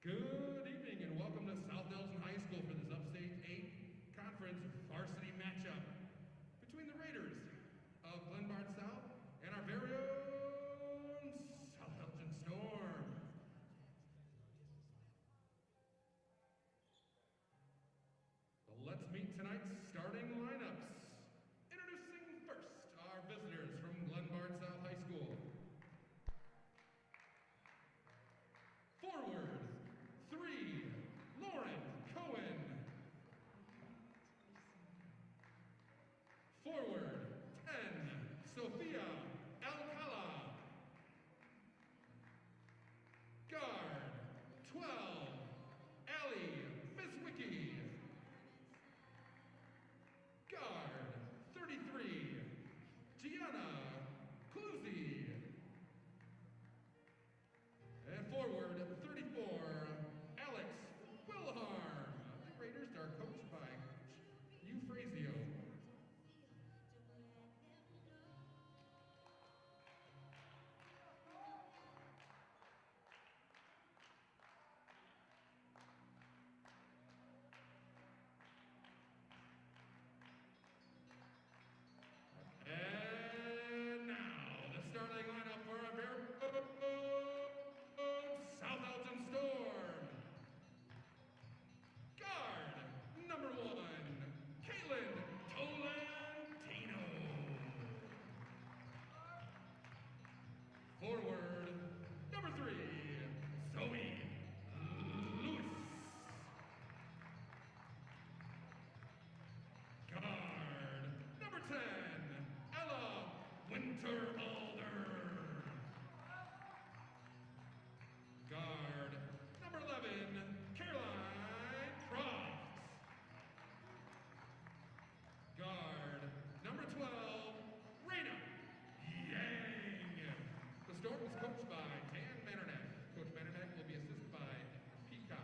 Good evening and welcome to South Elgin High School for this Upstate 8 Conference Varsity matchup between the Raiders of Glenbard South and our very own South Elgin Storm. Let's meet tonight's starting lineups. Introducing first our visitors from Glenbard South High School. Forward, 3, Lauren Cohen. Forward, 10, Sophia Alcala. Guard, 12, Allie Biswicki. Guard, 33, Gianna Cluzy. And forward, 34, Alex Wilharm. The Raiders are coached by Eufrazio. And now, the starting lineup for our very own South Elgin Storm. Guard, number 1, Caitlin Tolentino. Forward, number 3, Zoe Lewis. Guard, number 10, Ella Winterhalder. Guard, number 11, Caroline Croft. Guard, number 12, Raina Yang. The Storm is coached by Dan Mandernack. Coach Mandernack will be assisted by Peacock.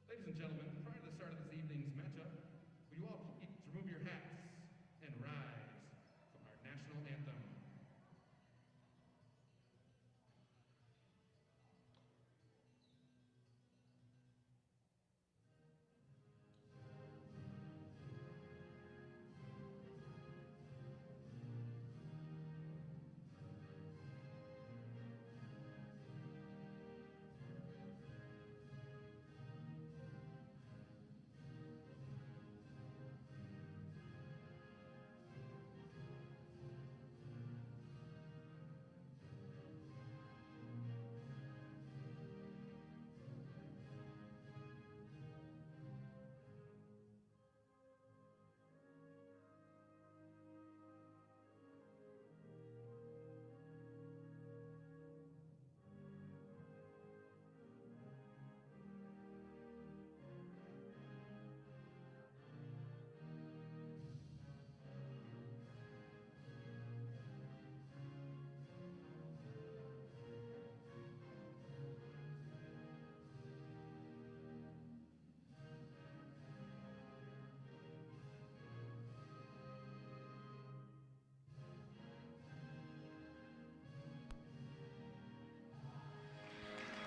Ladies and gentlemen, prior to the start of this evening's matchup, will you all please remove your hats and rise for our national anthem?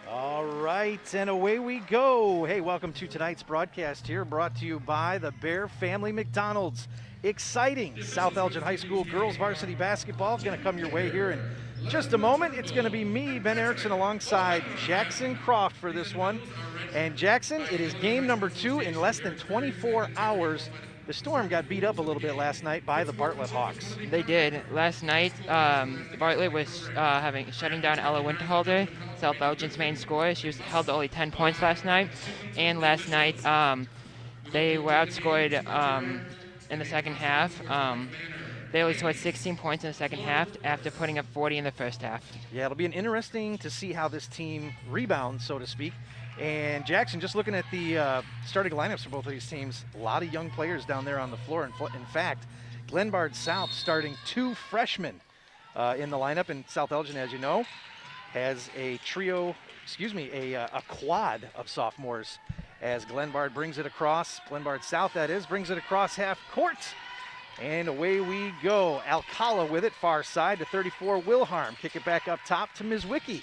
All right, and away we go. Hey, welcome to tonight's broadcast here, brought to you by the Bear Family McDonald's. Exciting South Elgin High School girls varsity basketball is going to come your way here in just a moment. It's going to be me, Ben Erickson, alongside Jackson Croft for this one. And Jackson, it is game number 2 in less than 24 hours. The Storm got beat up a little bit last night by the Bartlett Hawks. They did. Last night, Bartlett was shutting down Ella Winterhalter, South Elgin's main scorer. She was held to only 10 points last night. And last night, they were outscored in the second half. They only scored 16 points in the second half after putting up 40 in the first half. Yeah, it'll be interesting to see how this team rebounds, so to speak. And Jackson, just looking at the starting lineups for both of these teams, a lot of young players down there on the floor. In fact, Glenbard South starting 2 freshmen in the lineup, and South Elgin, as you know, has a quad of sophomores as Glenbard brings it across. Glenbard South, that is, brings it across half court. And away we go. Alcala with it, far side to 34, Wilharm. Kick it back up top to Mizwicki.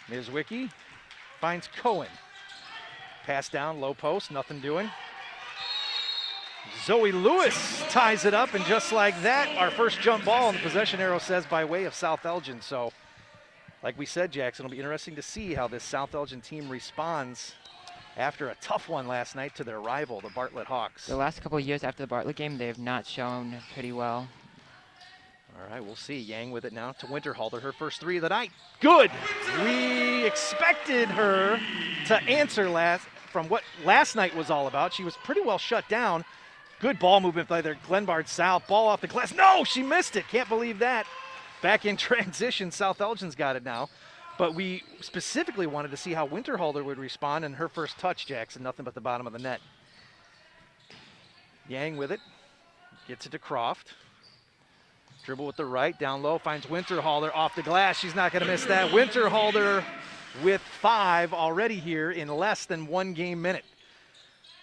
Mizwicki finds Cohen. Pass down, low post, nothing doing. Zoe Lewis ties it up, and just like that, our first jump ball, and the possession arrow says by way of South Elgin. So, like we said, Jackson, it'll be interesting to see how this South Elgin team responds after a tough one last night to their rival, the Bartlett Hawks. The last couple of years after the Bartlett game, they have not shown pretty well. All right, we'll see. Yang with it now to Winterhalter, her first three of the night. Good! We expected her to answer from what last night was all about. She was pretty well shut down. Good ball movement by their Glenbard South. Ball off the glass. No, she missed it. Can't believe that. Back in transition, South Elgin's got it now. But we specifically wanted to see how Winterhalter would respond in her first touch, Jackson. Nothing but the bottom of the net. Yang with it. Gets it to Croft. Dribble with the right, down low, finds Winterhalter off the glass. She's not going to miss that. Winterhalter with 5 already here in less than 1 game minute.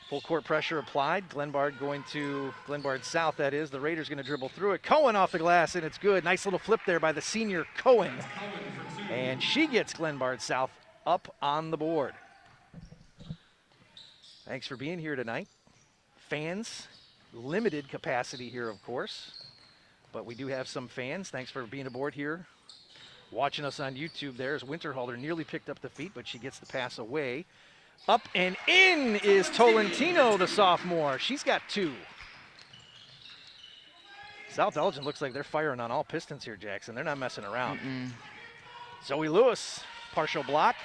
Full court pressure applied. Glenbard South, that is. The Raiders going to dribble through it. Cohen off the glass, and it's good. Nice little flip there by the senior Cohen. And she gets Glenbard South up on the board. Thanks for being here tonight. Fans, limited capacity here, of course. But we do have some fans. Thanks for being aboard here. Watching us on YouTube there as Winterhalter nearly picked up the feet, but she gets the pass away. Up and in is Tolentino, the sophomore. She's got 2. South Elgin looks like they're firing on all pistons here, Jackson. They're not messing around. Zoe Lewis, partial block.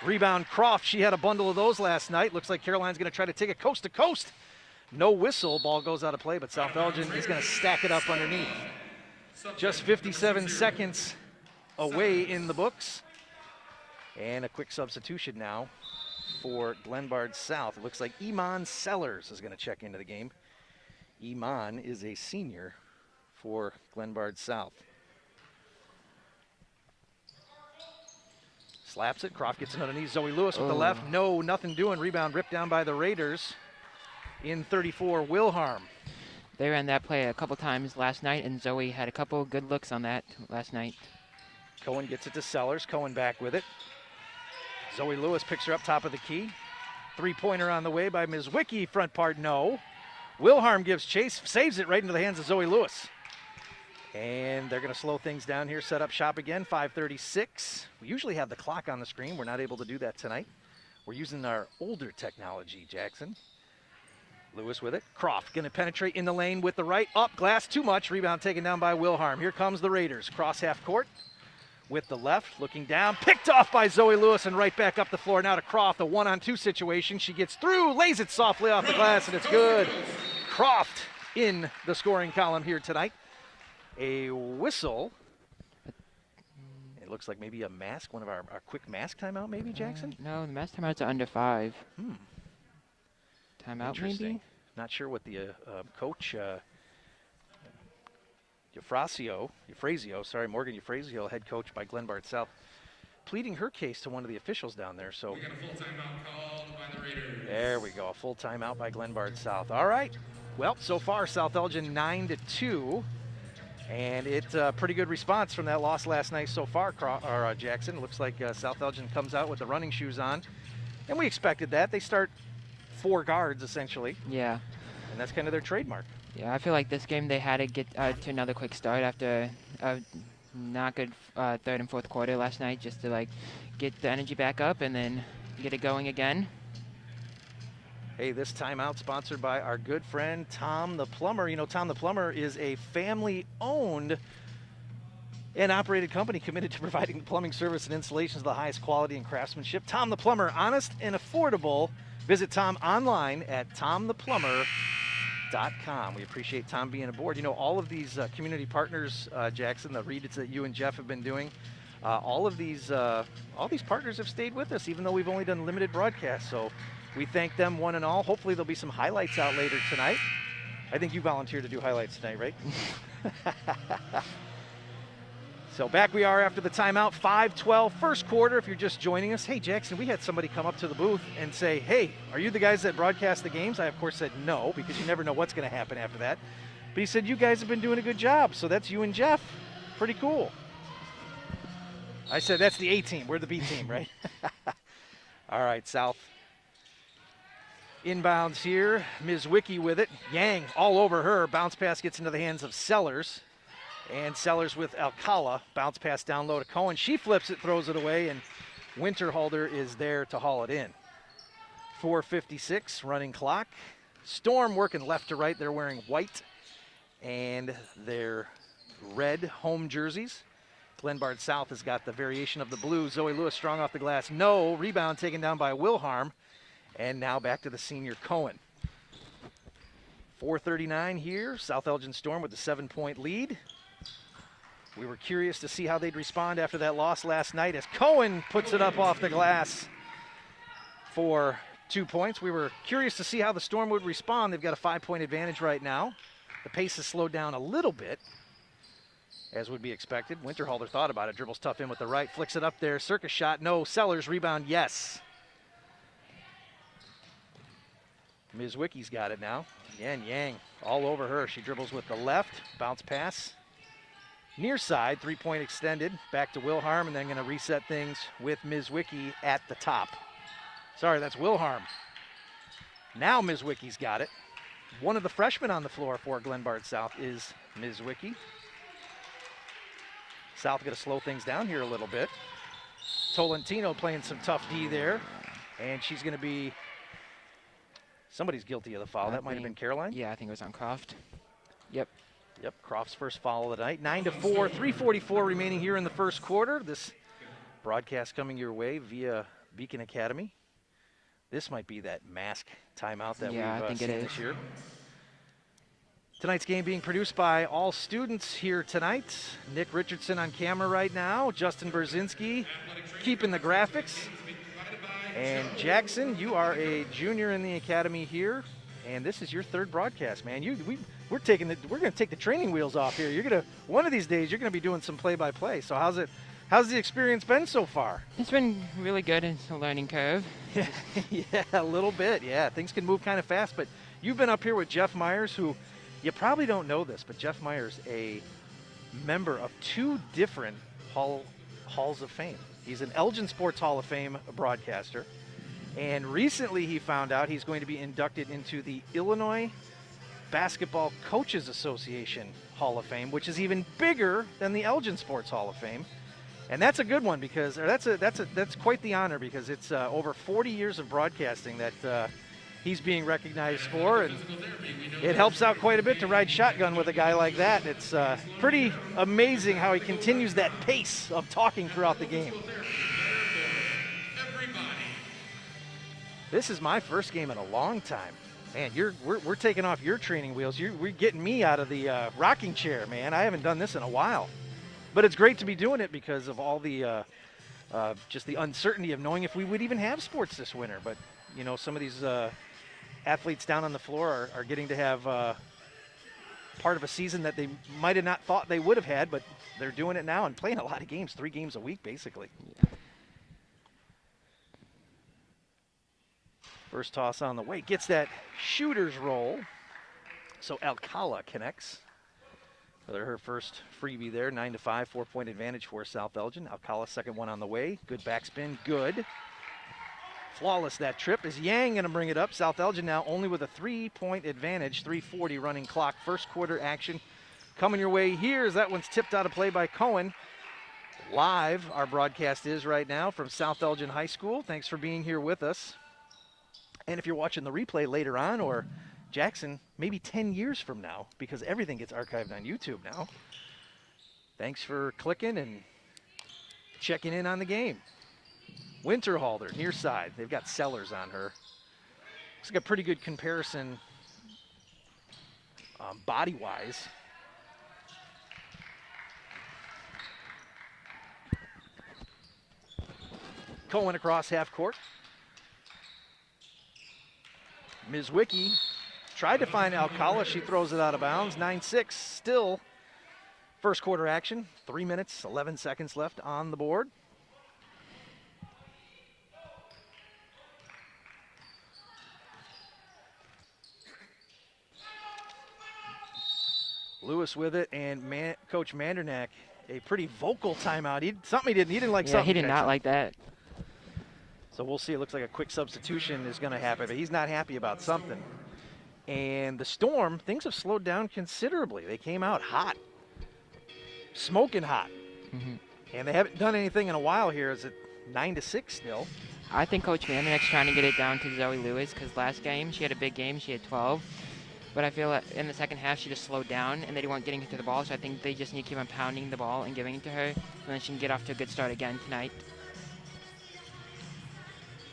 Rebound Croft. She had a bundle of those last night. Looks like Caroline's going to try to take it coast to coast. No whistle. Ball goes out of play, but South Elgin is going to stack it up underneath. Just 57 seconds away in the books. And a quick substitution now for Glenbard South. It looks like Iman Sellers is going to check into the game. Iman is a senior for Glenbard South. Slaps it. Croft gets it underneath. Zoe Lewis with the left. No, nothing doing. Rebound ripped down by the Raiders. In 34, Wilharm. They ran that play a couple times last night, and Zoe had a couple good looks on that last night. Cohen gets it to Sellers. Cohen back with it. Zoe Lewis picks her up top of the key. 3-pointer on the way by Mizwicki. Front part, no. Wilharm gives chase, saves it right into the hands of Zoe Lewis. And they're going to slow things down here, set up shop again, 5:36. We usually have the clock on the screen. We're not able to do that tonight. We're using our older technology, Jackson. Lewis with it. Croft going to penetrate in the lane with the right. Up, glass, too much. Rebound taken down by Wilharm. Here comes the Raiders. Cross half court with the left. Looking down. Picked off by Zoe Lewis and right back up the floor. Now to Croft. A 1-on-2 situation. She gets through. Lays it softly off the glass, and it's good. Croft in the scoring column here tonight. A whistle. It looks like maybe a mask. One of our quick mask timeout maybe, Jackson? No, the mask timeouts are under 5. Timeout maybe? Not sure what the coach, Morgan Euphrazio, head coach by Glenbard South, pleading her case to one of the officials down there. So We got a full timeout called by the Raiders. There we go, a full timeout by Glenbard South. All right, well, so far South Elgin 9-2, and it's a pretty good response from that loss last night so far, Jackson. It looks like South Elgin comes out with the running shoes on, and we expected that. They start 4 guards, essentially. Yeah. And that's kind of their trademark. Yeah, I feel like this game they had to get to another quick start after a not good third and fourth quarter last night, just to like get the energy back up and then get it going again. Hey, this timeout sponsored by our good friend Tom the Plumber. You know, Tom the Plumber is a family-owned and operated company committed to providing plumbing service and installations of the highest quality and craftsmanship. Tom the Plumber, honest and affordable. Visit Tom online at tomtheplumber.com. We appreciate Tom being aboard. You know, all of these community partners, Jackson, the readings that you and Jeff have been doing, all these partners have stayed with us, even though we've only done limited broadcasts. So we thank them one and all. Hopefully there'll be some highlights out later tonight. I think you volunteered to do highlights tonight, right? So back we are after the timeout, 5-12, first quarter. If you're just joining us, hey, Jackson, we had somebody come up to the booth and say, hey, are you the guys that broadcast the games? I, of course, said no, because you never know what's going to happen after that. But he said, you guys have been doing a good job, so that's you and Jeff. Pretty cool. I said, that's the A team. We're the B team, right? All right, South. Inbounds here. Ms. Wiki with it. Yang all over her. Bounce pass gets into the hands of Sellers. And Sellers with Alcala. Bounce pass down low to Cohen. She flips it, throws it away, and Winterhalter is there to haul it in. 4:56 running clock. Storm working left to right. They're wearing white and their red home jerseys. Glenbard South has got the variation of the blue. Zoe Lewis strong off the glass. No. Rebound taken down by Wilharm. And now back to the senior Cohen. 4:39 here. South Elgin Storm with the 7-point lead. We were curious to see how they'd respond after that loss last night as Cohen puts it up off the glass for 2 points. We were curious to see how the Storm would respond. They've got a 5-point advantage right now. The pace has slowed down a little bit, as would be expected. Winterhalter thought about it. Dribbles tough in with the right. Flicks it up there. Circus shot. No. Sellers rebound. Yes. Ms. Wiki's got it now. Again, Yang all over her. She dribbles with the left. Bounce pass. Near side, 3-point extended. Back to Wilharm, and then going to reset things with Ms. Wiki at the top. Sorry, that's Wilharm. Now Ms. Wiki's got it. One of the freshmen on the floor for Glenbard South is Ms. Wiki. South going to slow things down here a little bit. Tolentino playing some tough D there, and she's going to be... Somebody's guilty of the foul. That might have been Caroline. Yeah, I think it was on Croft. Yep. Yep, Croft's first foul of the night. 9-4, 3:44 remaining here in the first quarter. This broadcast coming your way via Beacon Academy. This might be that mask timeout that we've seen this year. Tonight's game being produced by all students here tonight. Nick Richardson on camera right now. Justin Berzinski keeping the graphics. And Jackson, you are a junior in the academy here, and this is your third broadcast, man. We're going to take the training wheels off here. One of these days you're going to be doing some play-by-play. So how's the experience been so far? It's been really good. It's a learning curve. Yeah, a little bit. Yeah, things can move kind of fast. But you've been up here with Jeff Myers, who you probably don't know this, but Jeff Myers, a member of 2 different halls of fame. He's an Elgin Sports Hall of Fame broadcaster. And recently he found out he's going to be inducted into the Illinois Basketball Coaches Association Hall of Fame, which is even bigger than the Elgin Sports Hall of Fame. And that's a good one because that's quite the honor because it's over 40 years of broadcasting that he's being recognized for, and it helps out quite a bit to ride shotgun with a guy like that. It's pretty amazing how he continues that pace of talking throughout the game. This is my first game in a long time. Man, we're taking off your training wheels. We're getting me out of the rocking chair, man. I haven't done this in a while. But it's great to be doing it because of all the just the uncertainty of knowing if we would even have sports this winter. But, you know, some of these athletes down on the floor are getting to have part of a season that they might have not thought they would have had, but they're doing it now and playing a lot of games, 3 games a week, basically. Yeah. First toss on the way. Gets that shooter's roll. So Alcala connects. Her first freebie there, 9-5, 4-point advantage for South Elgin. Alcala, second one on the way. Good backspin, good. Flawless that trip. Is Yang going to bring it up? South Elgin now only with a 3-point advantage, 3:40 running clock. First quarter action coming your way here as that one's tipped out of play by Cohen. Live, our broadcast is right now from South Elgin High School. Thanks for being here with us. And if you're watching the replay later on, or Jackson, maybe 10 years from now, because everything gets archived on YouTube now. Thanks for clicking and checking in on the game. Winterhalter, near side. They've got Sellers on her. Looks like a pretty good comparison body-wise. Cohen across half court. Ms. Wiki tried to find Alcala. She throws it out of bounds. 9-6 still First quarter action, 3 minutes, 11 seconds left on the board. Lewis with it, and Coach Mandernack, a pretty vocal timeout. He didn't like something. Yeah, he did not like that. So we'll see. It looks like a quick substitution is going to happen, but he's not happy about something. And the Storm, things have slowed down considerably. They came out hot, smoking hot. And they haven't done anything in a while here. Is it 9-6 still? I think Coach Mandernack's trying to get it down to Zoe Lewis because last game she had a big game. She had 12. But I feel that in the second half she just slowed down and they weren't getting her to the ball. So I think they just need to keep on pounding the ball and giving it to her, and then she can get off to a good start again tonight.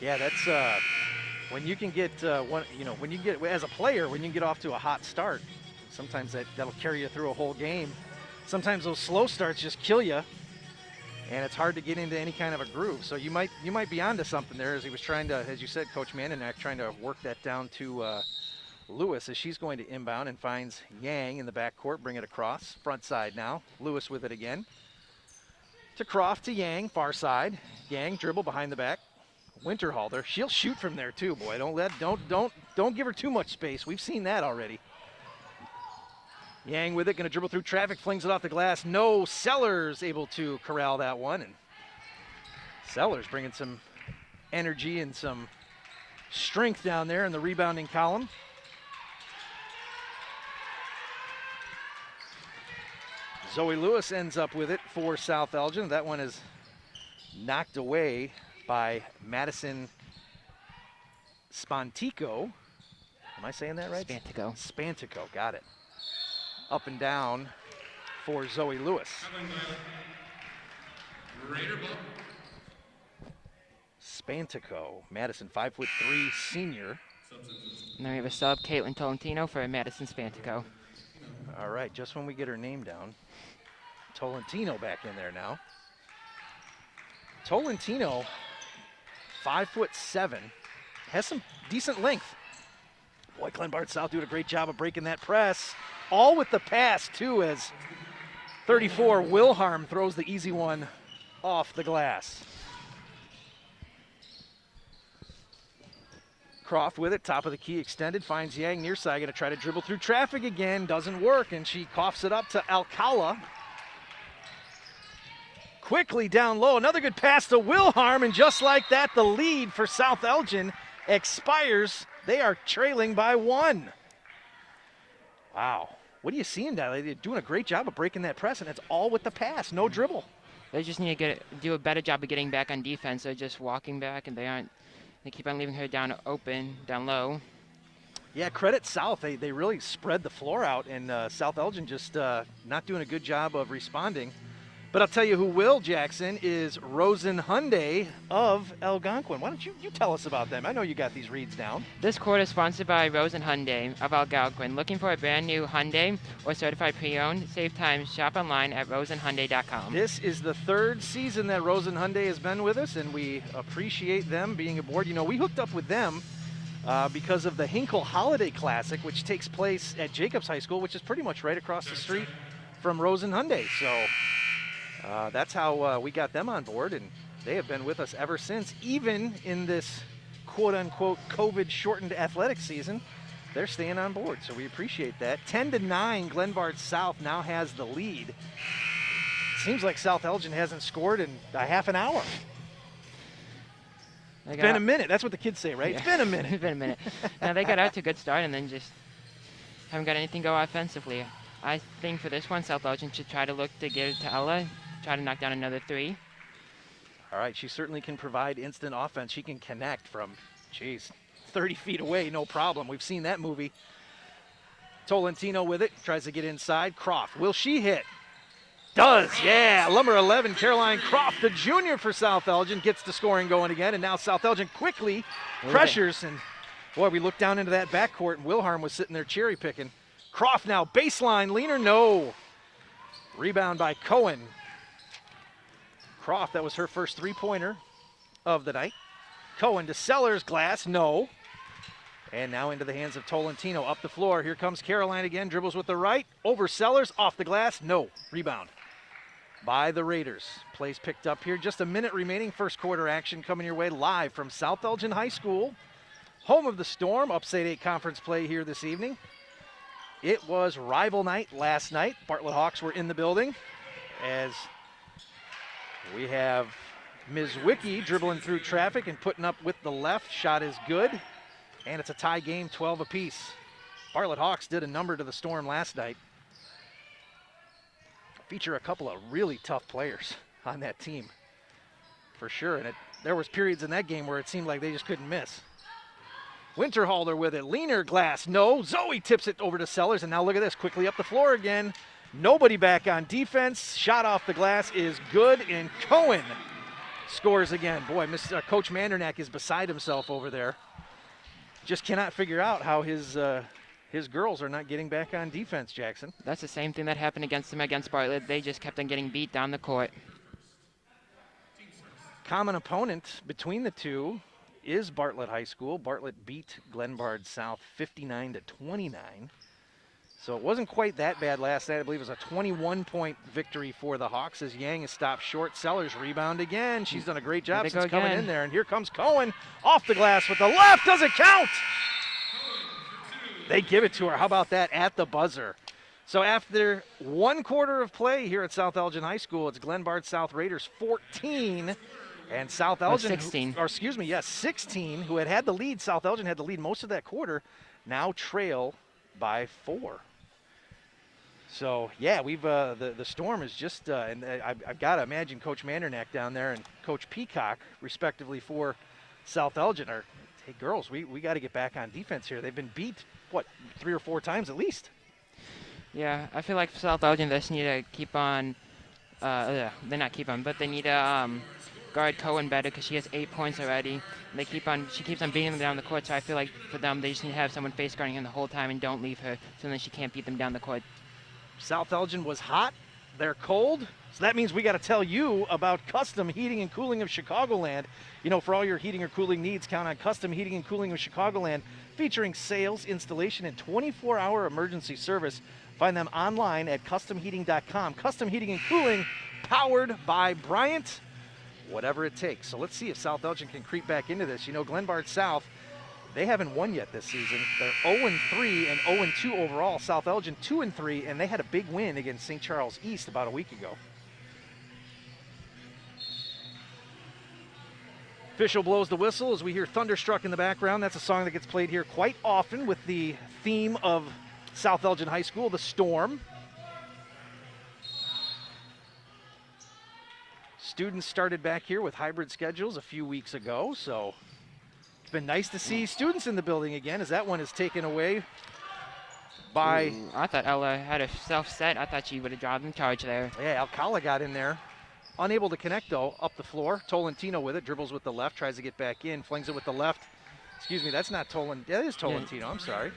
Yeah, that's when you can get when you get as a player, when you get off to a hot start, sometimes that'll carry you through a whole game. Sometimes those slow starts just kill you, and it's hard to get into any kind of a groove. So you might be onto something there, as he was trying to, as you said, Coach Mandernack trying to work that down to Lewis as she's going to inbound and finds Yang in the backcourt, bring it across front side now. Lewis with it again to Croft to Yang, far side. Yang dribble behind the back. Winterhalter, she'll shoot from there too, boy. Don't give her too much space. We've seen that already. Yang with it, gonna dribble through traffic, flings it off the glass. No, Sellers able to corral that one, and Sellers bringing some energy and some strength down there in the rebounding column. Zoe Lewis ends up with it for South Elgin. That one is knocked away by Madison Spantico. Am I saying that right? Spantico, got it. Up and down for Zoe Lewis. Spantico, Madison, 5'3" senior. And then we have a sub, Caitlin Tolentino for Madison Spantico. All right, just when we get her name down. Tolentino back in there now. Tolentino, 5'7", has some decent length. Boy, Glenbard South doing a great job of breaking that press. All with the pass, too, as 34 Wilharm throws the easy one off the glass. Croft with it, top of the key, extended, finds Yang near side, gonna try to dribble through traffic again, doesn't work, and she coughs it up to Alcala. Quickly down low, another good pass to Wilharm, and just like that, the lead for South Elgin expires. They are trailing by 1. Wow, what are you seeing down there? They're doing a great job of breaking that press, and it's all with the pass, no dribble. They just need to do a better job of getting back on defense. They're just walking back, and they keep on leaving her down open, down low. Yeah, credit South. They really spread the floor out, and South Elgin just not doing a good job of responding. But I'll tell you who will, Jackson, is Rosen Hyundai of Algonquin. Why don't you tell us about them? I know you got these reads down. This quarter is sponsored by Rosen Hyundai of Algonquin. Looking for a brand new Hyundai or certified pre-owned? Save time. Shop online at rosenhyundai.com. This is the 3rd season that Rosen Hyundai has been with us, and we appreciate them being aboard. You know, we hooked up with them because of the Hinkle Holiday Classic, which takes place at Jacobs High School, which is pretty much right across the street from Rosen Hyundai. So that's how we got them on board, and they have been with us ever since. Even in this quote-unquote COVID-shortened athletic season, they're staying on board, so we appreciate that. 10-9, Glenbard South now has the lead. Seems like South Elgin hasn't scored in a half an hour. It's been a minute. That's what the kids say, right? Yeah. It's been a minute. It's been a minute. Now, they got out to a good start and then just haven't got anything go offensively. I think for this one, South Elgin should try to look to get it to Ella, try to knock down another 3. All right, she certainly can provide instant offense. She can connect from, 30 feet away, no problem. We've seen that movie. Tolentino with it, tries to get inside. Croft, will she hit? Does, yeah. Number 11, Caroline Croft, the junior for South Elgin, gets the scoring going again, and now South Elgin quickly pressures. And boy, we look down into that backcourt, and Wilharm was sitting there cherry picking. Croft now, baseline leaner, no. Rebound by Cohen. Croft, that was her first 3-pointer of the night. Cohen to Sellers, glass, no. And now into the hands of Tolentino. Up the floor. Here comes Caroline again. Dribbles with the right. Over Sellers. Off the glass. No. Rebound by the Raiders. Plays picked up here. Just a minute remaining. First quarter action coming your way live from South Elgin High School. Home of the Storm. Upstate 8 conference play here this evening. It was rival night last night. Bartlett Hawks were in the building as we have Ms. Wicki dribbling through traffic and putting up with the left. Shot is good. And it's a tie game, 12 apiece. Bartlett Hawks did a number to the Storm last night. Feature a couple of really tough players on that team, for sure. And there was periods in that game where it seemed like they just couldn't miss. Winterhalter with it. Leaner glass. No. Zoe tips it over to Sellers. And now look at this. Quickly up the floor again. Nobody back on defense. Shot off the glass is good. And Cohen scores again. Boy, Coach Mandernack is beside himself over there. Just cannot figure out how his girls are not getting back on defense, Jackson. That's the same thing that happened against them against Bartlett. They just kept on getting beat down the court. Common opponent between the two is Bartlett High School. Bartlett beat Glenbard South 59-29. So it wasn't quite that bad last night. I believe it was a 21-point victory for the Hawks as Yang is stopped short. Sellers rebound again. She's done a great job since coming in there. And here comes Cohen off the glass with the left. Does it count? They give it to her. How about that at the buzzer? So after one quarter of play here at South Elgin High School, it's Glenbard South Raiders 14 and South Elgin 16. 16, who had the lead. South Elgin had the lead most of that quarter, now trail by 4. So yeah, we've the Storm is just and I've got to imagine Coach Mandernack down there and Coach Peacock, respectively, for South Elgin are, hey girls, we got to get back on defense here. They've been beat 3 or 4 times at least. Yeah, I feel like South Elgin just need to keep on. They not keep on, but they need to guard Cohen better because she has 8 points already. And she keeps on beating them down the court. So I feel like for them, they just need to have someone face guarding him the whole time and don't leave her, so then she can't beat them down the court. South Elgin was hot. They're cold. So that means we got to tell you about Custom Heating and Cooling of Chicagoland. You know, for all your heating or cooling needs, count on Custom Heating and Cooling of Chicagoland, featuring sales, installation, and 24-hour emergency service. Find them online at customheating.com. Custom Heating and Cooling, powered by Bryant. Whatever it takes. So let's see if South Elgin can creep back into this. You know, Glenbard South, they haven't won yet this season. They're 0-3 and 0-2 overall. South Elgin 2-3, and they had a big win against St. Charles East about a week ago. Official blows the whistle as we hear Thunderstruck in the background. That's a song that gets played here quite often with the theme of South Elgin High School, the Storm. Students started back here with hybrid schedules a few weeks ago, so it's been nice to see students in the building again as that one is taken away by... I thought Ella had a self-set. I thought she would have dropped in charge there. Yeah, Alcala got in there. Unable to connect, though, up the floor. Tolentino with it, dribbles with the left, tries to get back in, flings it with the left. Excuse me, that's not Tolentino. That is Tolentino, I'm sorry.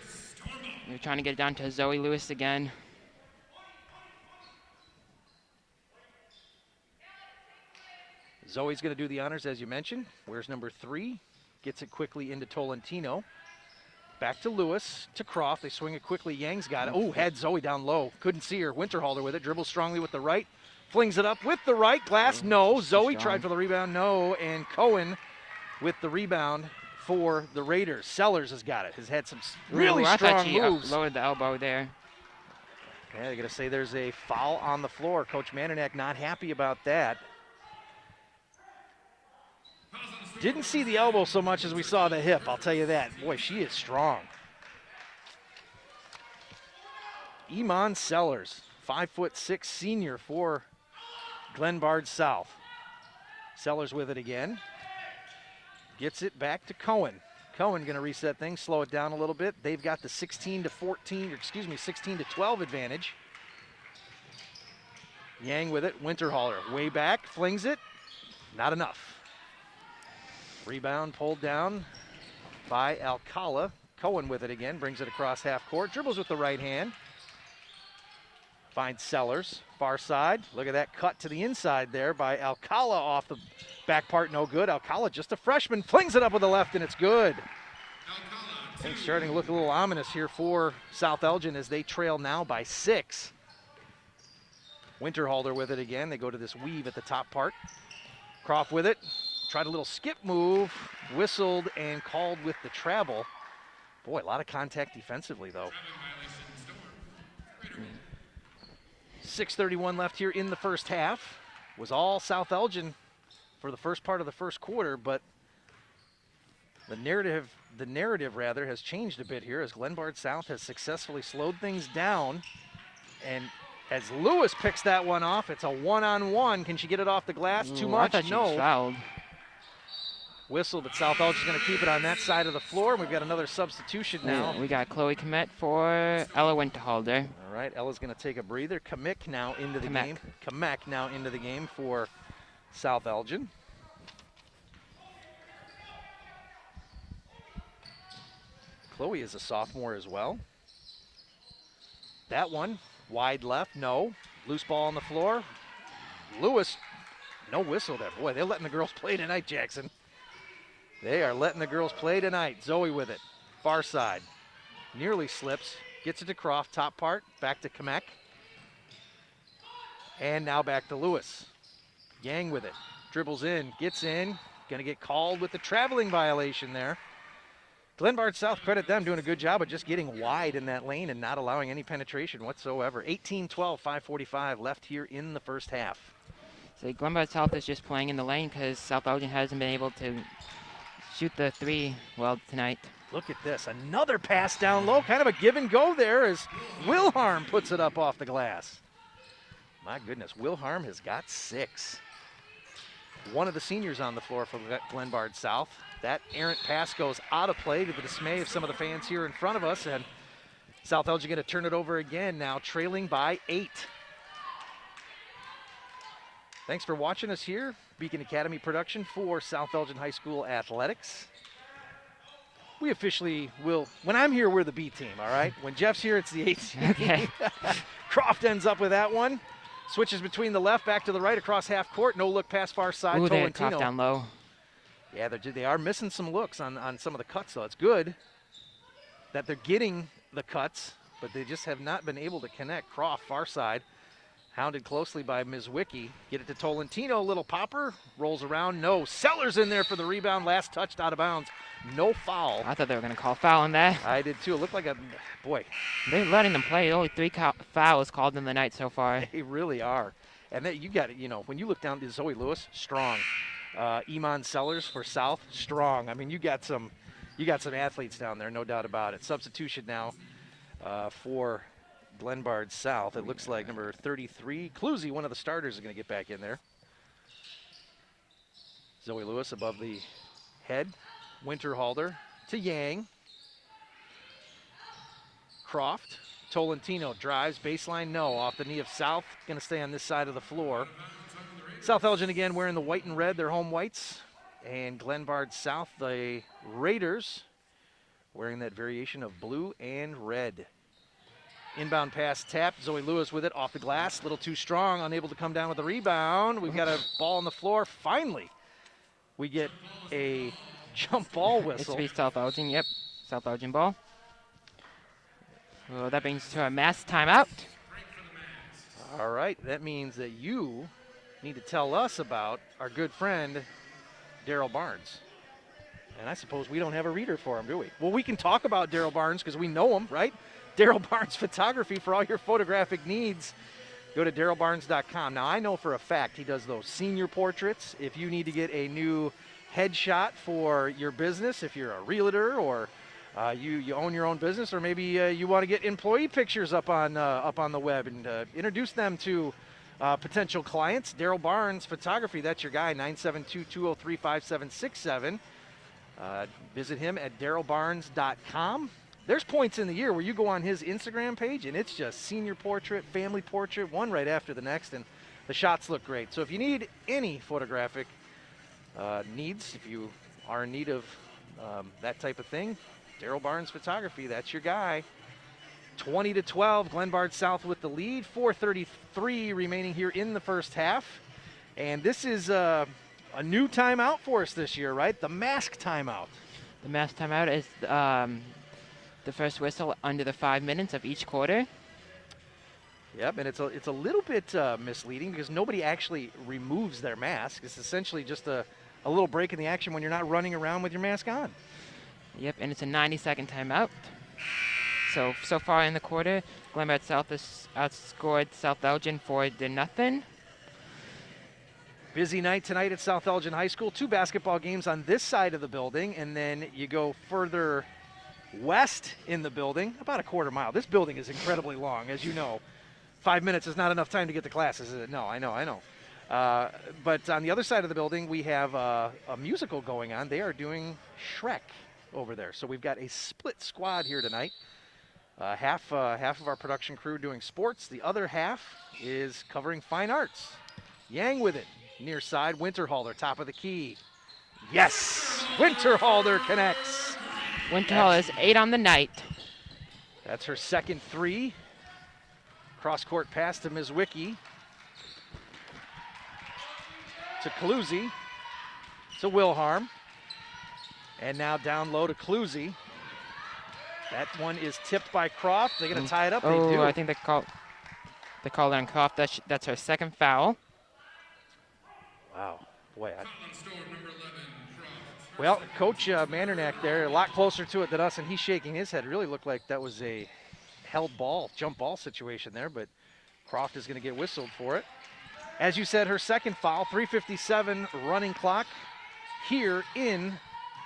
You're trying to get it down to Zoe Lewis again. Zoe's going to do the honors, as you mentioned. Wears number 3. Gets it quickly into Tolentino. Back to Lewis, to Croft. They swing it quickly. Yang's got it. Oh, had Zoe down low. Couldn't see her. Winterhalter with it. Dribbles strongly with the right. Flings it up with the right. Glass, no. Zoe tried for the rebound, no. And Cohen with the rebound for the Raiders. Sellers has got it. Has had some really strong moves. Lowered the elbow there. Yeah, they're going to say there's a foul on the floor. Coach Mandernack not happy about that. Didn't see the elbow so much as we saw the hip, I'll tell you that. Boy, she is strong. Iman Sellers, 5'6" senior for Glenbard South. Sellers with it again. Gets it back to Cohen. Cohen going to reset things, slow it down a little bit. They've got the 16-12 advantage. Yang with it, Winterhalter way back, flings it, not enough. Rebound pulled down by Alcala. Cohen with it again, brings it across half court, dribbles with the right hand. Finds Sellers, far side. Look at that cut to the inside there by Alcala off the back part, no good. Alcala, just a freshman, flings it up with the left, and it's good. Things starting to look a little ominous here for South Elgin as they trail now by 6. Winterhalter with it again. They go to this weave at the top part. Croft with it. Tried a little skip move. Whistled and called with the travel. Boy, a lot of contact defensively, though. 6:31 left here in the first half. Was all South Elgin for the first part of the first quarter, but the narrative rather has changed a bit here as Glenbard South has successfully slowed things down. And as Lewis picks that one off, it's a one-on-one. Can she get it off the glass? Too much? I thought she no. was fouled. Whistle, but South Elgin's going to keep it on that side of the floor. We've got another substitution now. We got Chloe Komet for Ella Winterhalter. All right, Ella's going to take a breather. Kamek now into the game. Kamek now into the game for South Elgin. Chloe is a sophomore as well. That one, wide left, no. Loose ball on the floor. Lewis, no whistle there. Boy, they're letting the girls play tonight, Jackson. They are letting the girls play tonight. Zoe with it, far side. Nearly slips, gets it to Croft, top part, back to Kamek. And now back to Lewis. Yang with it, dribbles in, gets in. Gonna get called with the traveling violation there. Glenbard South, credit them, doing a good job of just getting wide in that lane and not allowing any penetration whatsoever. 18-12, 5:45 left here in the first half. So Glenbard South is just playing in the lane because South Elgin hasn't been able to shoot the three well tonight. Look at this, another pass down low, kind of a give and go there as Wilharm puts it up off the glass. My goodness, Wilharm has got 6. One of the seniors on the floor for Glenbard South. That errant pass goes out of play to the dismay of some of the fans here in front of us, and South Elgin going to turn it over again now, trailing by 8. Thanks for watching us here. Beacon Academy production for South Elgin High School Athletics. We officially will, when I'm here, we're the B team, all right? When Jeff's here, it's the A team. Okay. Croft ends up with that one. Switches between the left, back to the right, across half court. No look pass far side. Ooh, they had Tolentino. Croft down low. Yeah, they are missing some looks on some of the cuts, though. It's good that they're getting the cuts, but they just have not been able to connect. Croft, far side, hounded closely by Ms. Wicki. Get it to Tolentino, little popper, rolls around, no. Sellers in there for the rebound, last touched out of bounds. No foul. I thought they were going to call foul on that. I did too. It looked like a, boy. They're letting them play. Only 3 fouls called in the night so far. They really are. And then you got it, you know, when you look down to Zoe Lewis, strong. Iman Sellers for South, strong. I mean, you got some athletes down there, no doubt about it. Substitution now for Glenbard South. It looks like number 33, Cluzy, one of the starters, is going to get back in there. Zoe Lewis above the head. Winterhalter to Yang. Croft. Tolentino drives, baseline, no. Off the knee of South, going to stay on this side of the floor. South Elgin again wearing the white and red, their home whites. And Glenbard South, the Raiders, wearing that variation of blue and red. Inbound pass tapped, Zoe Lewis with it off the glass, a little too strong, unable to come down with the rebound. We've got a ball on the floor. Finally, we get a jump ball whistle. It's South Elgin, yep. South Elgin ball. Well, that brings us to a mass timeout. All right, that means that you need to tell us about our good friend, Daryl Barnes. And I suppose we don't have a reader for him, do we? Well, we can talk about Daryl Barnes because we know him, right? Daryl Barnes Photography for all your photographic needs. Go to darylbarnes.com. Now, I know for a fact he does those senior portraits. If you need to get a new headshot for your business, if you're a realtor or you own your own business, or maybe you want to get employee pictures up on the web and introduce them to potential clients. Daryl Barnes Photography, that's your guy, 972-203-5767. Visit him at darylbarnes.com. There's points in the year where you go on his Instagram page and it's just senior portrait, family portrait, one right after the next, and the shots look great. So if you need any photographic needs, if you are in need of that type of thing, Daryl Barnes Photography, that's your guy. 20-12, Glenbard South with the lead. 4:33 remaining here in the first half. And this is a new timeout for us this year, right? The mask timeout. The mass timeout is the first whistle under the 5 minutes of each quarter. Yep, and it's a little bit misleading because nobody actually removes their mask. It's essentially just a little break in the action when you're not running around with your mask on. Yep, and it's a 90-second timeout. So far in the quarter, Glenbard South has outscored South Elgin 4-0. Busy night tonight at South Elgin High School. 2 basketball games on this side of the building, and then you go further west in the building, about a quarter mile. This building is incredibly long, as you know. 5 minutes is not enough time to get to classes, is it? No, I know. But on the other side of the building, we have a musical going on. They are doing Shrek over there. So we've got a split squad here tonight. Half of our production crew doing sports. The other half is covering fine arts. Yang with it. Near side, Winterhalder, top of the key. Yes! Winterhalder connects. Winterhalder is 8 on the night. That's her second 3. Cross-court pass to Mizwicki. To Cluzy. To Wilharm. And now down low to Cluzy. That one is tipped by Croft. They're going to tie it up. They do. I think they called it on Croft. That's her second foul. Wow. Boy. Well, Coach Mandernack there, a lot closer to it than us, and he's shaking his head. It really looked like that was a held ball, jump ball situation there, but Croft is going to get whistled for it. As you said, her second foul, 3:57 running clock here in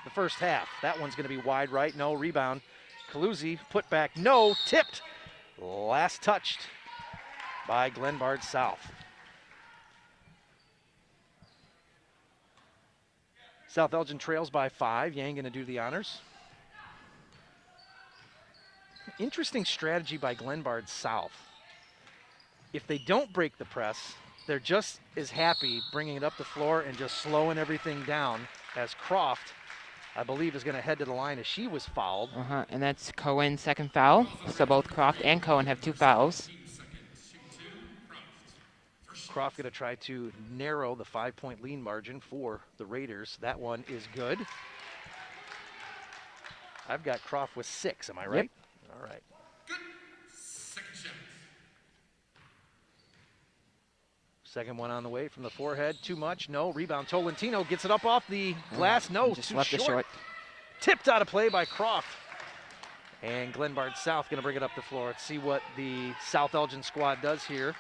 the first half. That one's going to be wide right, no rebound. Calusi put back, no, tipped. Last touched by Glenbard South. South Elgin trails by 5. Yang going to do the honors. Interesting strategy by Glenbard South. If they don't break the press, they're just as happy bringing it up the floor and just slowing everything down as Croft, I believe, is going to head to the line as she was fouled. And that's Cohen's second foul. So both Croft and Cohen have 2 fouls. Croft going to try to narrow the 5-point lead margin for the Raiders. That one is good. I've got Croft with 6, am I right? Yep. All right. Good. Second shot. Second one on the way from the forehead. Too much, no. Rebound, Tolentino gets it up off the glass. No, just too left short. it short. Tipped out of play by Croft. And Glenbard South going to bring it up the floor. Let's see what the South Elgin squad does here.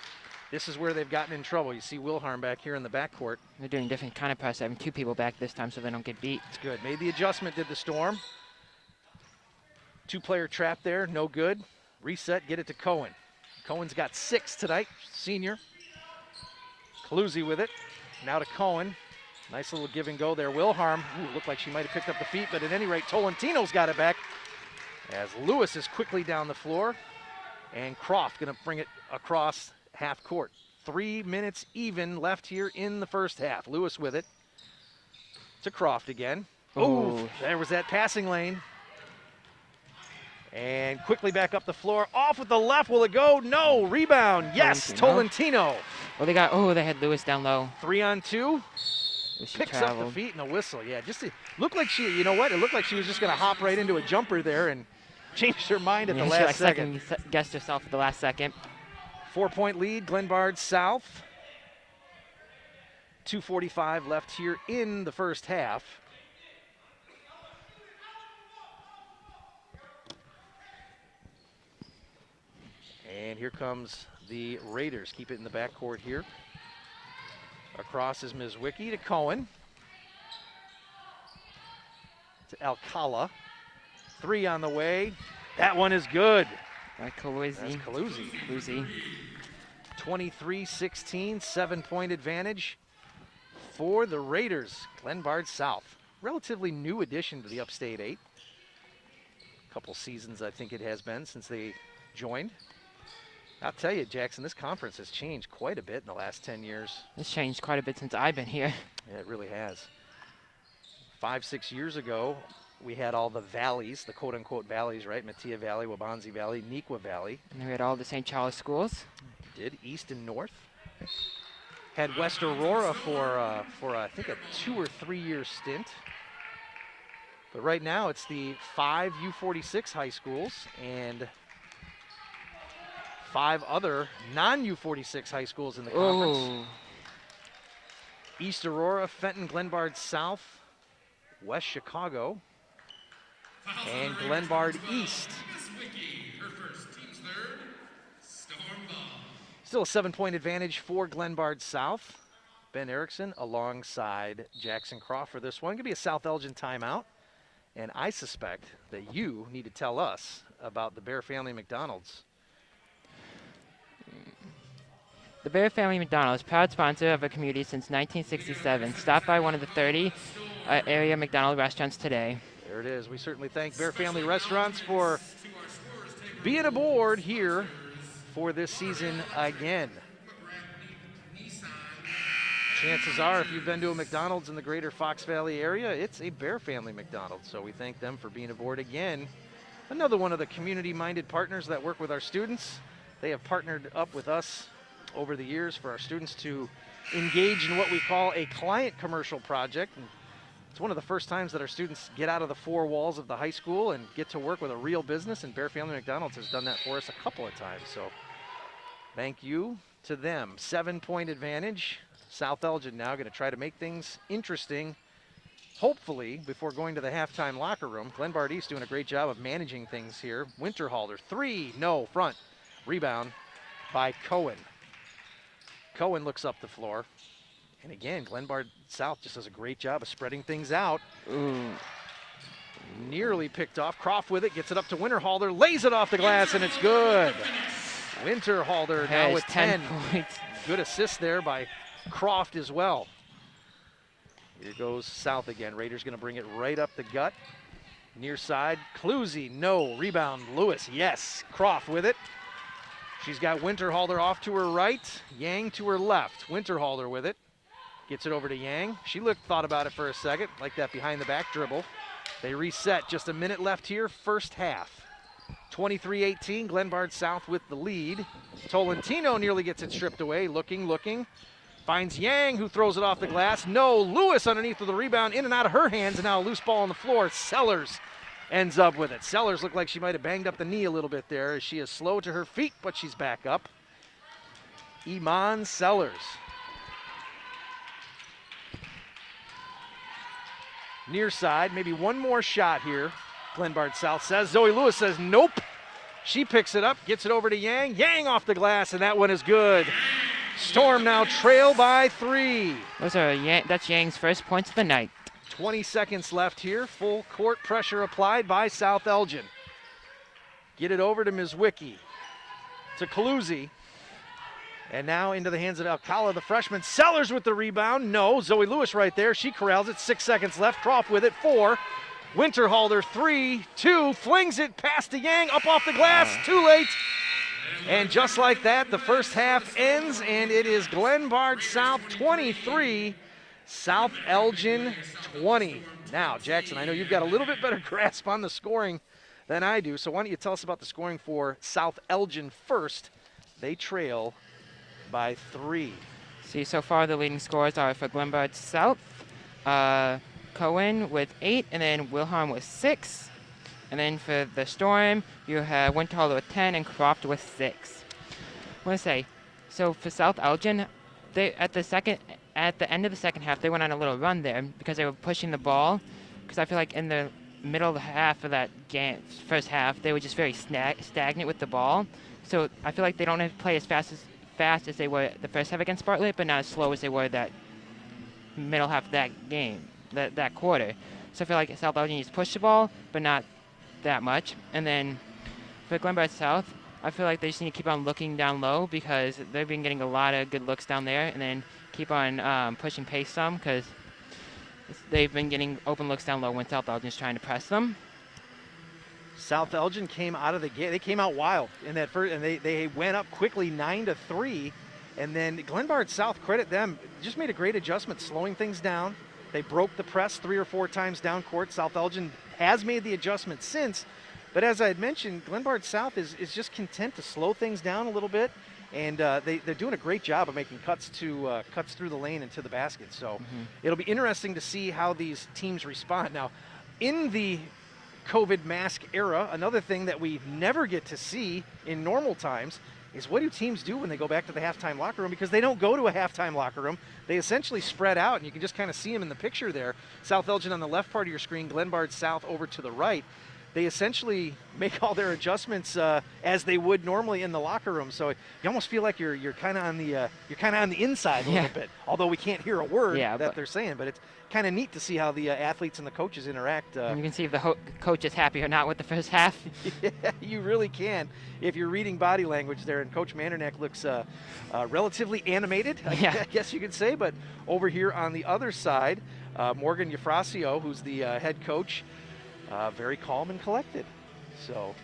This is where they've gotten in trouble. You see Wilharm back here in the backcourt. They're doing different kind of press, having 2 people back this time so they don't get beat. It's good. Made the adjustment, did the Storm. 2-player trap there, no good. Reset, get it to Cohen. Cohen's got 6 tonight, senior. Calusi with it. Now to Cohen. Nice little give and go there. Wilharm, looked like she might have picked up the feet, but at any rate, Tolentino's got it back as Lewis is quickly down the floor. And Croft going to bring it across half court. 3 minutes even left here in the first half. Lewis with it to Croft again. Oh, there was that passing lane. And quickly back up the floor. Off with the left. Will it go? No. Rebound. Yes, Tolentino. Well, they had Lewis down low. 3 on 2. Picks up the feet and a whistle. Yeah, just it looked like she, you know what? It looked like she was just going to hop right into a jumper there and changed her mind at the last second. She guessed herself at the last second. 4-point lead, Glenbard South. 2:45 left here in the first half. And here comes the Raiders. Keep it in the backcourt here. Across is Mizwicki to Cohen. To Alcala. 3 on the way. That one is good. That's Calusi. 23-16, 7-point advantage for the Raiders. Glenbard South, relatively new addition to the Upstate 8. Couple seasons, I think it has been, since they joined. I'll tell you, Jackson, this conference has changed quite a bit in the last 10 years. It's changed quite a bit since I've been here. Yeah, it really has. 5-6 years ago, we had all the valleys, the quote-unquote valleys, right? Matia Valley, Wabanzi Valley, Nequa Valley. And we had all the St. Charles schools. Did, east and north. Had West Aurora for I think, a 2 or 3 year stint. But right now it's the 5 U46 high schools and 5 other non-U46 high schools in the conference. Oh. East Aurora, Fenton, Glenbard South, West Chicago, and Glenbard East. Still a 7-point advantage for Glenbard South. Ben Erickson alongside Jackson Croft for this one. Going to be a South Elgin timeout. And I suspect that you need to tell us about the Bear Family McDonald's. The Bear Family McDonald's, proud sponsor of our community since 1967. Stop by one of the 30 area McDonald's restaurants today. There it is. We certainly thank Bear Family Restaurants for being aboard here for this season again. Chances are, if you've been to a McDonald's in the greater Fox Valley area, it's a Bear Family McDonald's. So we thank them for being aboard again. Another one of the community-minded partners that work with our students. They have partnered up with us over the years for our students to engage in what we call a client commercial project. And it's one of the first times that our students get out of the 4 walls of the high school and get to work with a real business, and Bear Family McDonald's has done that for us a couple of times. So thank you to them. 7-point advantage. South Elgin now going to try to make things interesting, hopefully, before going to the halftime locker room. Glenbard East doing a great job of managing things here. Winterhalter, 3, no, front. Rebound by Cohen. Cohen looks up the floor. And again, Glenbard South just does a great job of spreading things out. Ooh. Nearly picked off. Croft with it, gets it up to Winterhalter, lays it off the glass, and it's good. Winterhalter now with 10 points. Good assist there by Croft as well. Here goes South again. Raiders going to bring it right up the gut. Near side, Cluzy, no. Rebound, Lewis, yes. Croft with it. She's got Winterhalter off to her right, Yang to her left. Winterhalter with it. Gets it over to Yang. She thought about it for a second, like that behind the back dribble. They reset, just a minute left here, first half. 23-18, Glenbard South with the lead. Tolentino nearly gets it stripped away, looking. Finds Yang, who throws it off the glass. No, Lewis underneath with the rebound, in and out of her hands, and now a loose ball on the floor. Sellers ends up with it. Sellers looked like she might have banged up the knee a little bit there, as she is slow to her feet, but she's back up. Iman Sellers. Near side, maybe one more shot here. Glenbard South says. Zoe Lewis says nope. She picks it up, gets it over to Yang. Yang off the glass, and that one is good. Storm now trail by 3. That's Yang's first points of the night. 20 seconds left here. Full court pressure applied by South Elgin. Get it over to Mizwicki. To Cluzy. And now into the hands of Alcala, the freshman. Sellers with the rebound. No. Zoe Lewis right there. She corrals it. 6 seconds left. Croft with it. 4. Winterhalter 3, 2. Flings it past to Yang. Up off the glass. Too late. And just like that, the first half ends, and it is Glenbard South 23, South Elgin 20. Now, Jackson, I know you've got a little bit better grasp on the scoring than I do, so why don't you tell us about the scoring for South Elgin first. They trail by 3. See, so far the leading scores are for Glenbard South, Cohen with 8, and then Wilhelm with 6. And then for the Storm, you have Winterhalter with 10 and Croft with 6. I want to say, so for South Elgin, they at the end of the second half, they went on a little run there because they were pushing the ball. Because I feel like in the middle of the half of that game, first half, they were just very stagnant with the ball. So I feel like they don't have to play as fast as they were the first half against Bartlett, but not as slow as they were that middle half of that game, that quarter. So I feel like South Elgin needs to push the ball, but not that much. And then for Glenbard South, I feel like they just need to keep on looking down low because they've been getting a lot of good looks down there, and then keep on pushing pace some because they've been getting open looks down low when South Elgin is trying to press them. South Elgin came out of the game. They came out wild in that first, and they went up quickly 9-3. And then Glenbard South, credit them, just made a great adjustment, slowing things down. They broke the press 3 or 4 times down court. South Elgin has made the adjustment since. But as I had mentioned, Glenbard South is just content to slow things down a little bit. And they're doing a great job of making cuts through the lane and to the basket. So it'll be interesting to see how these teams respond. Now, in the COVID mask era, another thing that we never get to see in normal times is what do teams do when they go back to the halftime locker room, because they don't go to a halftime locker room. They essentially spread out, and you can just kind of see them in the picture there. South Elgin on the left part of your screen, Glenbard South over to the right. They essentially make all their adjustments as they would normally in the locker room. So you almost feel like you're kind of on the inside a little bit. Although we can't hear a word that they're saying, but it's kind of neat to see how the athletes and the coaches interact. And you can see if the coach is happy or not with the first half. Yeah, you really can if you're reading body language there. And Coach Mandernack looks relatively animated, I guess you could say. But over here on the other side, Morgan Eufrasio, who's the head coach. Very calm and collected. So,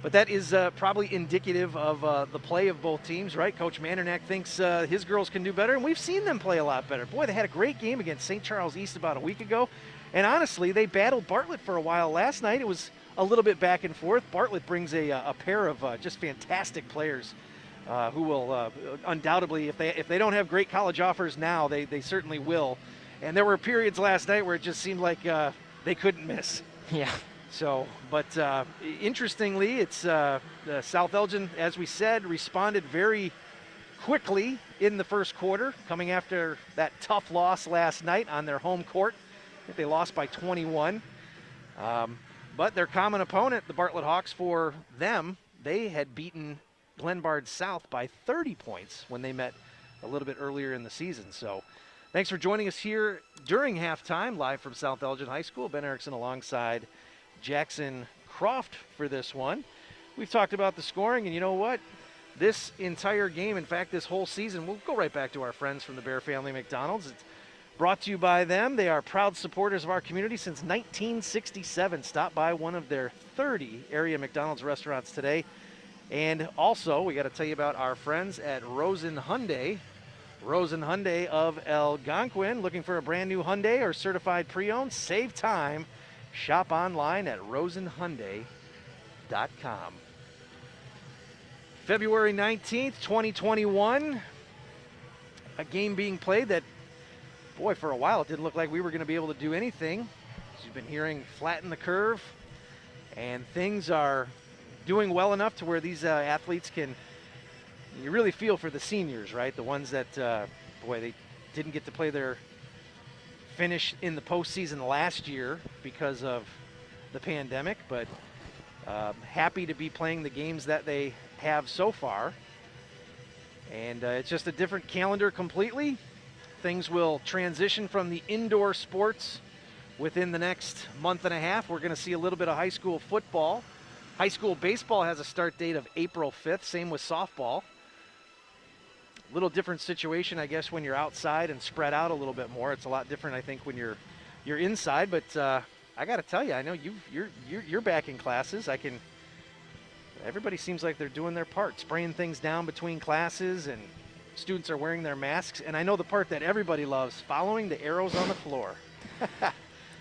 but that is probably indicative of the play of both teams, right? Coach Mandernack thinks his girls can do better, and we've seen them play a lot better. Boy, they had a great game against St. Charles East about a week ago, and honestly, they battled Bartlett for a while last night. It was a little bit back and forth. Bartlett brings a pair of just fantastic players who will undoubtedly, if they don't have great college offers now, they certainly will. And there were periods last night where it just seemed like they couldn't miss. Yeah. So, but interestingly, it's South Elgin, as we said, responded very quickly in the first quarter, coming after that tough loss last night on their home court. I think they lost by 21. But their common opponent, the Bartlett Hawks, for them, they had beaten Glenbard South by 30 points when they met a little bit earlier in the season. So thanks for joining us here during halftime, live from South Elgin High School. Ben Erickson alongside Jackson Croft for this one. We've talked about the scoring, and you know what? This entire game, in fact, this whole season, we'll go right back to our friends from the Bear Family McDonald's. It's brought to you by them. They are proud supporters of our community since 1967. Stop by one of their 30 area McDonald's restaurants today. And also, we got to tell you about our friends at Rosen Hyundai. Rosen Hyundai of Elgin. Looking for a brand new Hyundai or certified pre-owned? Save time. Shop online at rosenhyundai.com. February 19th, 2021. A game being played that, boy, for a while it didn't look like we were going to be able to do anything. As you've been hearing, flatten the curve. And things are doing well enough to where these athletes can, you really feel for the seniors, right? The ones that, boy, they didn't get to play their finish in the postseason last year because of the pandemic, but happy to be playing the games that they have so far. And it's just a different calendar completely. Things will transition from the indoor sports within the next month and a half. We're going to see a little bit of high school football. High school baseball has a start date of April 5th, same with softball. Little different situation, I guess, when you're outside and spread out a little bit more. It's a lot different, I think, when you're inside. But I got to tell you, I know you're back in classes. Everybody seems like they're doing their part, spraying things down between classes, and students are wearing their masks. And I know the part that everybody loves: following the arrows on the floor.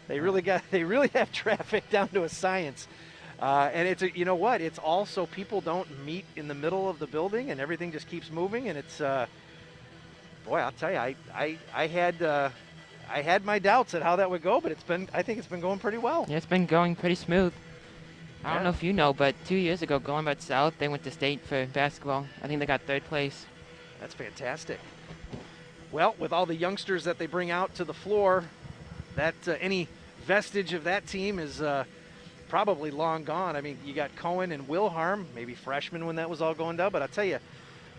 They really have traffic down to a science. And it's you know what? It's also people don't meet in the middle of the building, and everything just keeps moving. And it's, boy, I'll tell you, I had my doubts at how that would go, but I think it's been going pretty well. Yeah, it's been going pretty smooth. I don't know if you know, but 2 years ago, Glenbard South, they went to state for basketball. I think they got third place. That's fantastic. Well, with all the youngsters that they bring out to the floor, that any vestige of that team is probably long gone. I mean, you got Cohen and Wilharm, maybe freshmen when that was all going down. But I'll tell you,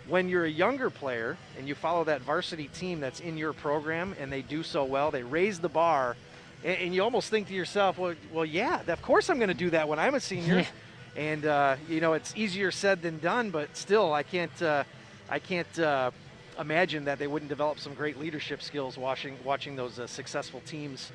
when you're a younger player and you follow that varsity team that's in your program and they do so well, they raise the bar, and you almost think to yourself, well, yeah, of course I'm going to do that when I'm a senior. And, it's easier said than done, but still I can't imagine that they wouldn't develop some great leadership skills watching those successful teams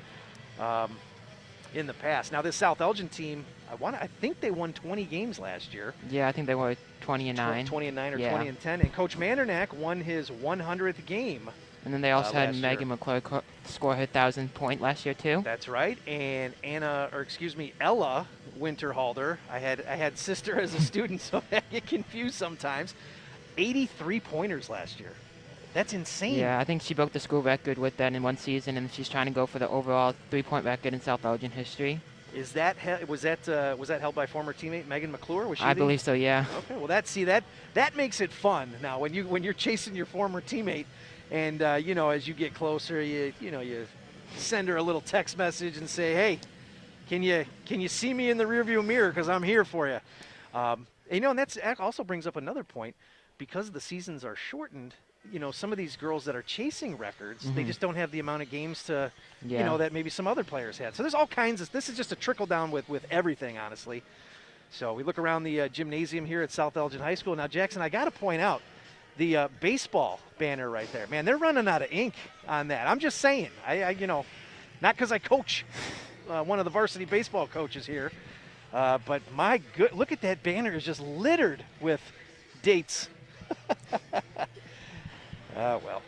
in the past. Now this South Elgin team, I think they won 20 games last year. Yeah, I think they were 20-9. 20-9 or 20-10. And Coach Mandernack won his 100th game. And then they also had Megan McClure score her 1,000th point last year too. That's right. And Ella Winterhalder. I had sister as a student, so I get confused sometimes. 83 pointers last year. That's insane. Yeah, I think she broke the school record with that in one season, and she's trying to go for the overall 3-point record in South Elgin history. Is that was that held by former teammate Megan McClure? Was she? I believe so. Yeah. Okay. Well, that makes it fun. Now, when you're chasing your former teammate, and you know, as you get closer, you send her a little text message and say, hey, can you see me in the rearview mirror, because I'm here for you. You know, and that also brings up another point, because the seasons are shortened. You know, some of these girls that are chasing records, they just don't have the amount of games to, you know, that maybe some other players had. So there's all kinds of, this is just a trickle down with everything, honestly. So we look around the gymnasium here at South Elgin High School. Now, Jackson, I got to point out the baseball banner right there. Man, they're running out of ink on that. I'm just saying. I you know, not because I coach one of the varsity baseball coaches here, but my good, look at that banner. Is just littered with dates. Well,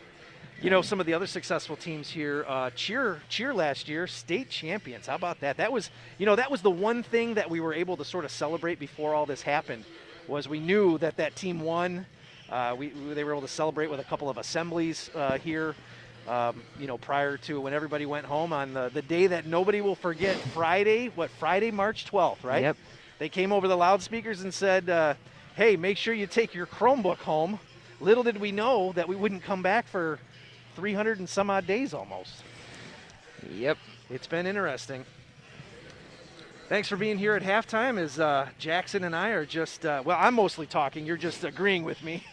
you know, some of the other successful teams here, cheer last year, state champions. How about that? That was, you know, that was the one thing that we were able to sort of celebrate before all this happened, was we knew that team won. They were able to celebrate with a couple of assemblies here, you know, prior to when everybody went home on the day that nobody will forget, Friday, March 12th, right? Yep. They came over the loudspeakers and said, hey, make sure you take your Chromebook home. Little did we know that we wouldn't come back for 300 and some odd days almost. Yep. It's been interesting. Thanks for being here at halftime, as Jackson and I are just, well, I'm mostly talking. You're just agreeing with me.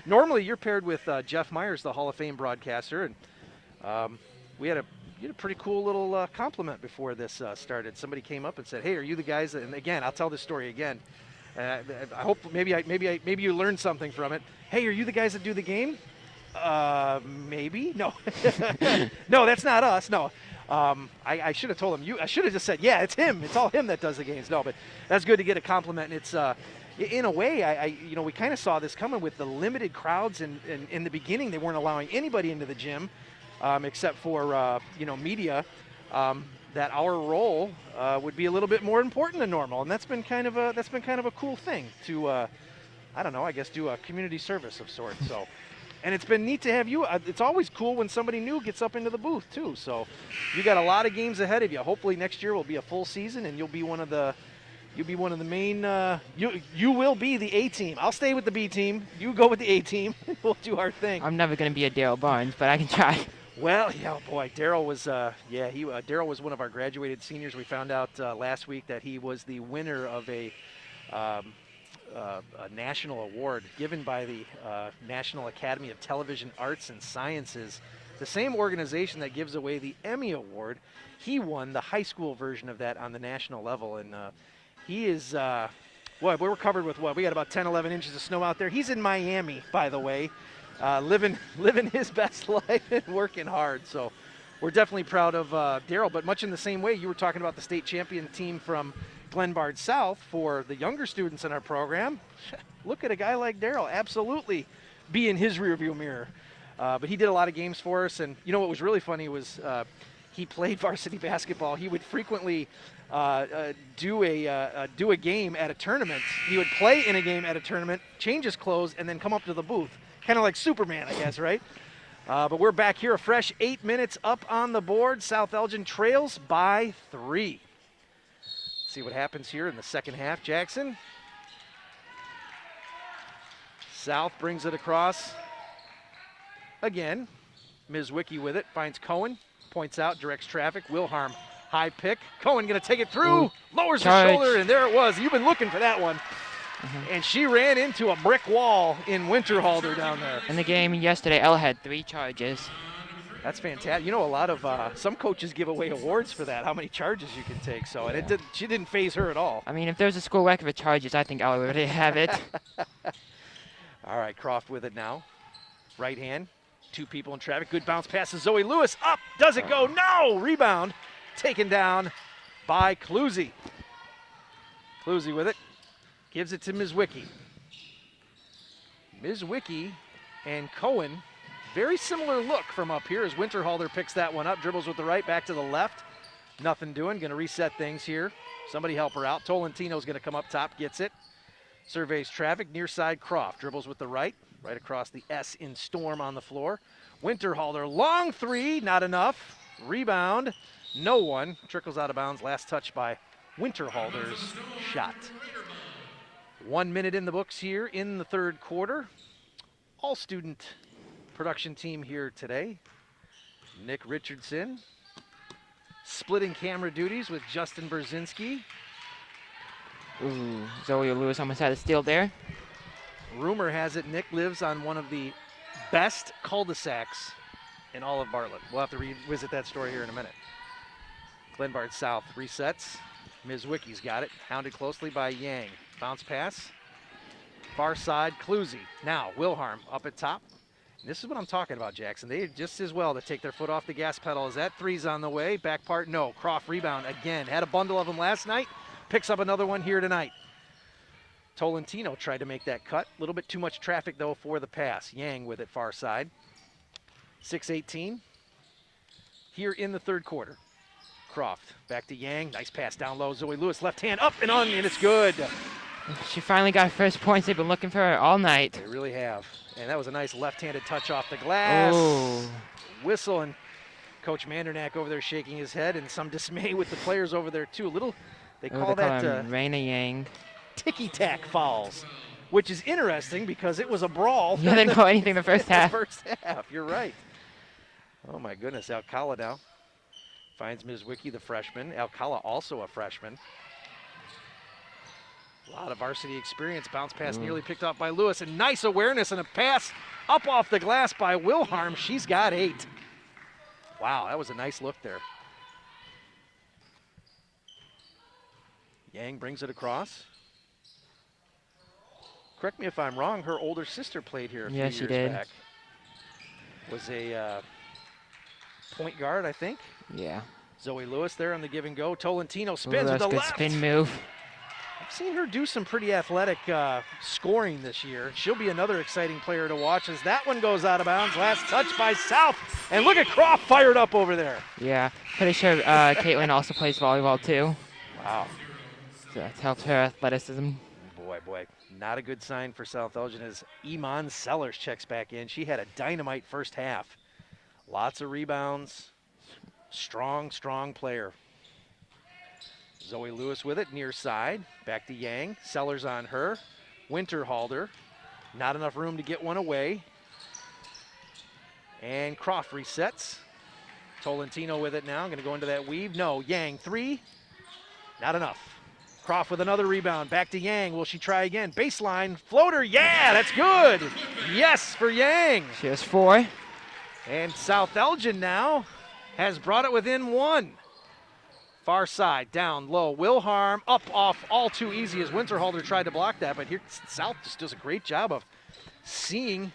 Normally, you're paired with Jeff Myers, the Hall of Fame broadcaster, and we had a pretty cool little compliment before this started. Somebody came up and said, hey, are you the guys that, and again, I'll tell this story again. I hope maybe you learned something from it. Hey, are you the guys that do the game? Maybe. No. No, that's not us. No. I should have told him. I should have just said, yeah, it's him. It's all him that does the games. No, but that's good to get a compliment. And it's in a way, you know, we kind of saw this coming with the limited crowds, and in the beginning they weren't allowing anybody into the gym except for you know, media. That our role would be a little bit more important than normal, and that's been kind of a cool thing to, I don't know, I guess do a community service of sorts. So, and it's been neat to have you. It's always cool when somebody new gets up into the booth too. So, you got a lot of games ahead of you. Hopefully next year will be a full season, and you'll be one of the main. You will be the A team. I'll stay with the B team. You go with the A team. We'll do our thing. I'm never going to be a Daryl Barnes, but I can try. Well, yeah, boy, Daryl was, Daryl was one of our graduated seniors. We found out last week that he was the winner of a national award given by the National Academy of Television Arts and Sciences, the same organization that gives away the Emmy Award. He won the high school version of that on the national level, and he is, boy, we were covered with what? We got about 10, 11 inches of snow out there. He's in Miami, by the way. Living his best life and working hard. So we're definitely proud of Daryl, but much in the same way you were talking about the state champion team from Glenbard South for the younger students in our program. Look at a guy like Daryl, absolutely be in his rearview mirror. But he did a lot of games for us, and you know what was really funny was he played varsity basketball. He would frequently do a game at a tournament. He would play in a game at a tournament, change his clothes, and then come up to the booth. Kind of like Superman, I guess, right? But we're back here, a fresh 8 minutes up on the board. South Elgin trails by 3. Let's see what happens here in the second half, Jackson. South brings it across. Again, Ms. Wiki with it, finds Cohen, points out, directs traffic. Wilharm, high pick. Cohen going to take it through, lowers her shoulder, and there it was. You've been looking for that one. And she ran into a brick wall in Winterhalter down there. In the game yesterday, Elle had 3 charges. That's fantastic. You know, a lot of some coaches give away awards for that, how many charges you can take. So, and she didn't phase her at all. I mean, if there's a school record for charges, I think Elle would have it. All right, Croft with it now. Right hand, 2 people in traffic. Good bounce pass to Zoe Lewis. Up, does it go? No! Rebound taken down by Cluzy. Cluzy with it. Gives it to Ms. Wiki. Ms. Wiki and Cohen, very similar look from up here as Winterhalter picks that one up, dribbles with the right, back to the left. Nothing doing, going to reset things here. Somebody help her out. Tolentino's going to come up top, gets it. Surveys traffic, near side Croft, dribbles with the right, right across the S in Storm on the floor. Winterhalter, long three, not enough. Rebound, no one. Trickles out of bounds, last touch by Winterhalter's shot. 1 minute in the books here in the third quarter. All student production team here today. Nick Richardson splitting camera duties with Justin Brzezinski. Ooh, Zoe Lewis almost had a steal there. Rumor has it Nick lives on one of the best cul-de-sacs in all of Bartlett. We'll have to revisit that story here in a minute. Glenbard South resets. Ms. Wickie's got it. Hounded closely by Yang. Bounce pass. Far side, Cluzy. Now, Wilharm up at top. And this is what I'm talking about, Jackson. They just as well to take their foot off the gas pedal as that three's on the way. Back part, no. Croft rebound again. Had a bundle of them last night. Picks up another one here tonight. Tolentino tried to make that cut. A little bit too much traffic, though, for the pass. Yang with it far side. 6:18 here in the third quarter. Croft back to Yang. Nice pass down low. Zoe Lewis left hand up and on, and it's good. She finally got first points. They've been looking for her all night. They really have. And that was a nice left-handed touch off the glass. Oh. Whistle, and Coach Mandernack over there shaking his head, and some dismay with the players over there, too. They call that Raina Yang. ticky-tack fouls, which is interesting because it was a brawl. You didn't call anything the first half. First half, you're right. Oh, my goodness. Alcala now finds Ms. Wickie, the freshman. Alcala also a freshman. A lot of varsity experience. Bounce pass nearly picked off by Lewis, and nice awareness and a pass up off the glass by Wilharm. She's got 8. Wow, that was a nice look there. Yang brings it across. Correct me if I'm wrong, her older sister played here a few years back. Was a point guard, I think. Yeah. Zoe Lewis there on the give and go. Tolentino spins with the good left. Spin move. I've seen her do some pretty athletic scoring this year. She'll be another exciting player to watch as that one goes out of bounds. Last touch by South. And look at Croft fired up over there. Yeah, pretty sure Caitlin also plays volleyball too. Wow. So that's helped her athleticism. Boy. Not a good sign for South Elgin as Iman Sellers checks back in. She had a dynamite first half. Lots of rebounds. Strong player. Zoe Lewis with it, near side. Back to Yang. Sellers on her. Winterhalter. Not enough room to get one away. And Croft resets. Tolentino with it now. Going to go into that weave. No, Yang, 3. Not enough. Croft with another rebound. Back to Yang. Will she try again? Baseline. Floater. Yeah, that's good. Yes for Yang. She has 4. And South Elgin now has brought it within 1. Far side, down low. Wilharm up off all too easy as Winterhalter tried to block that, but here South just does a great job of seeing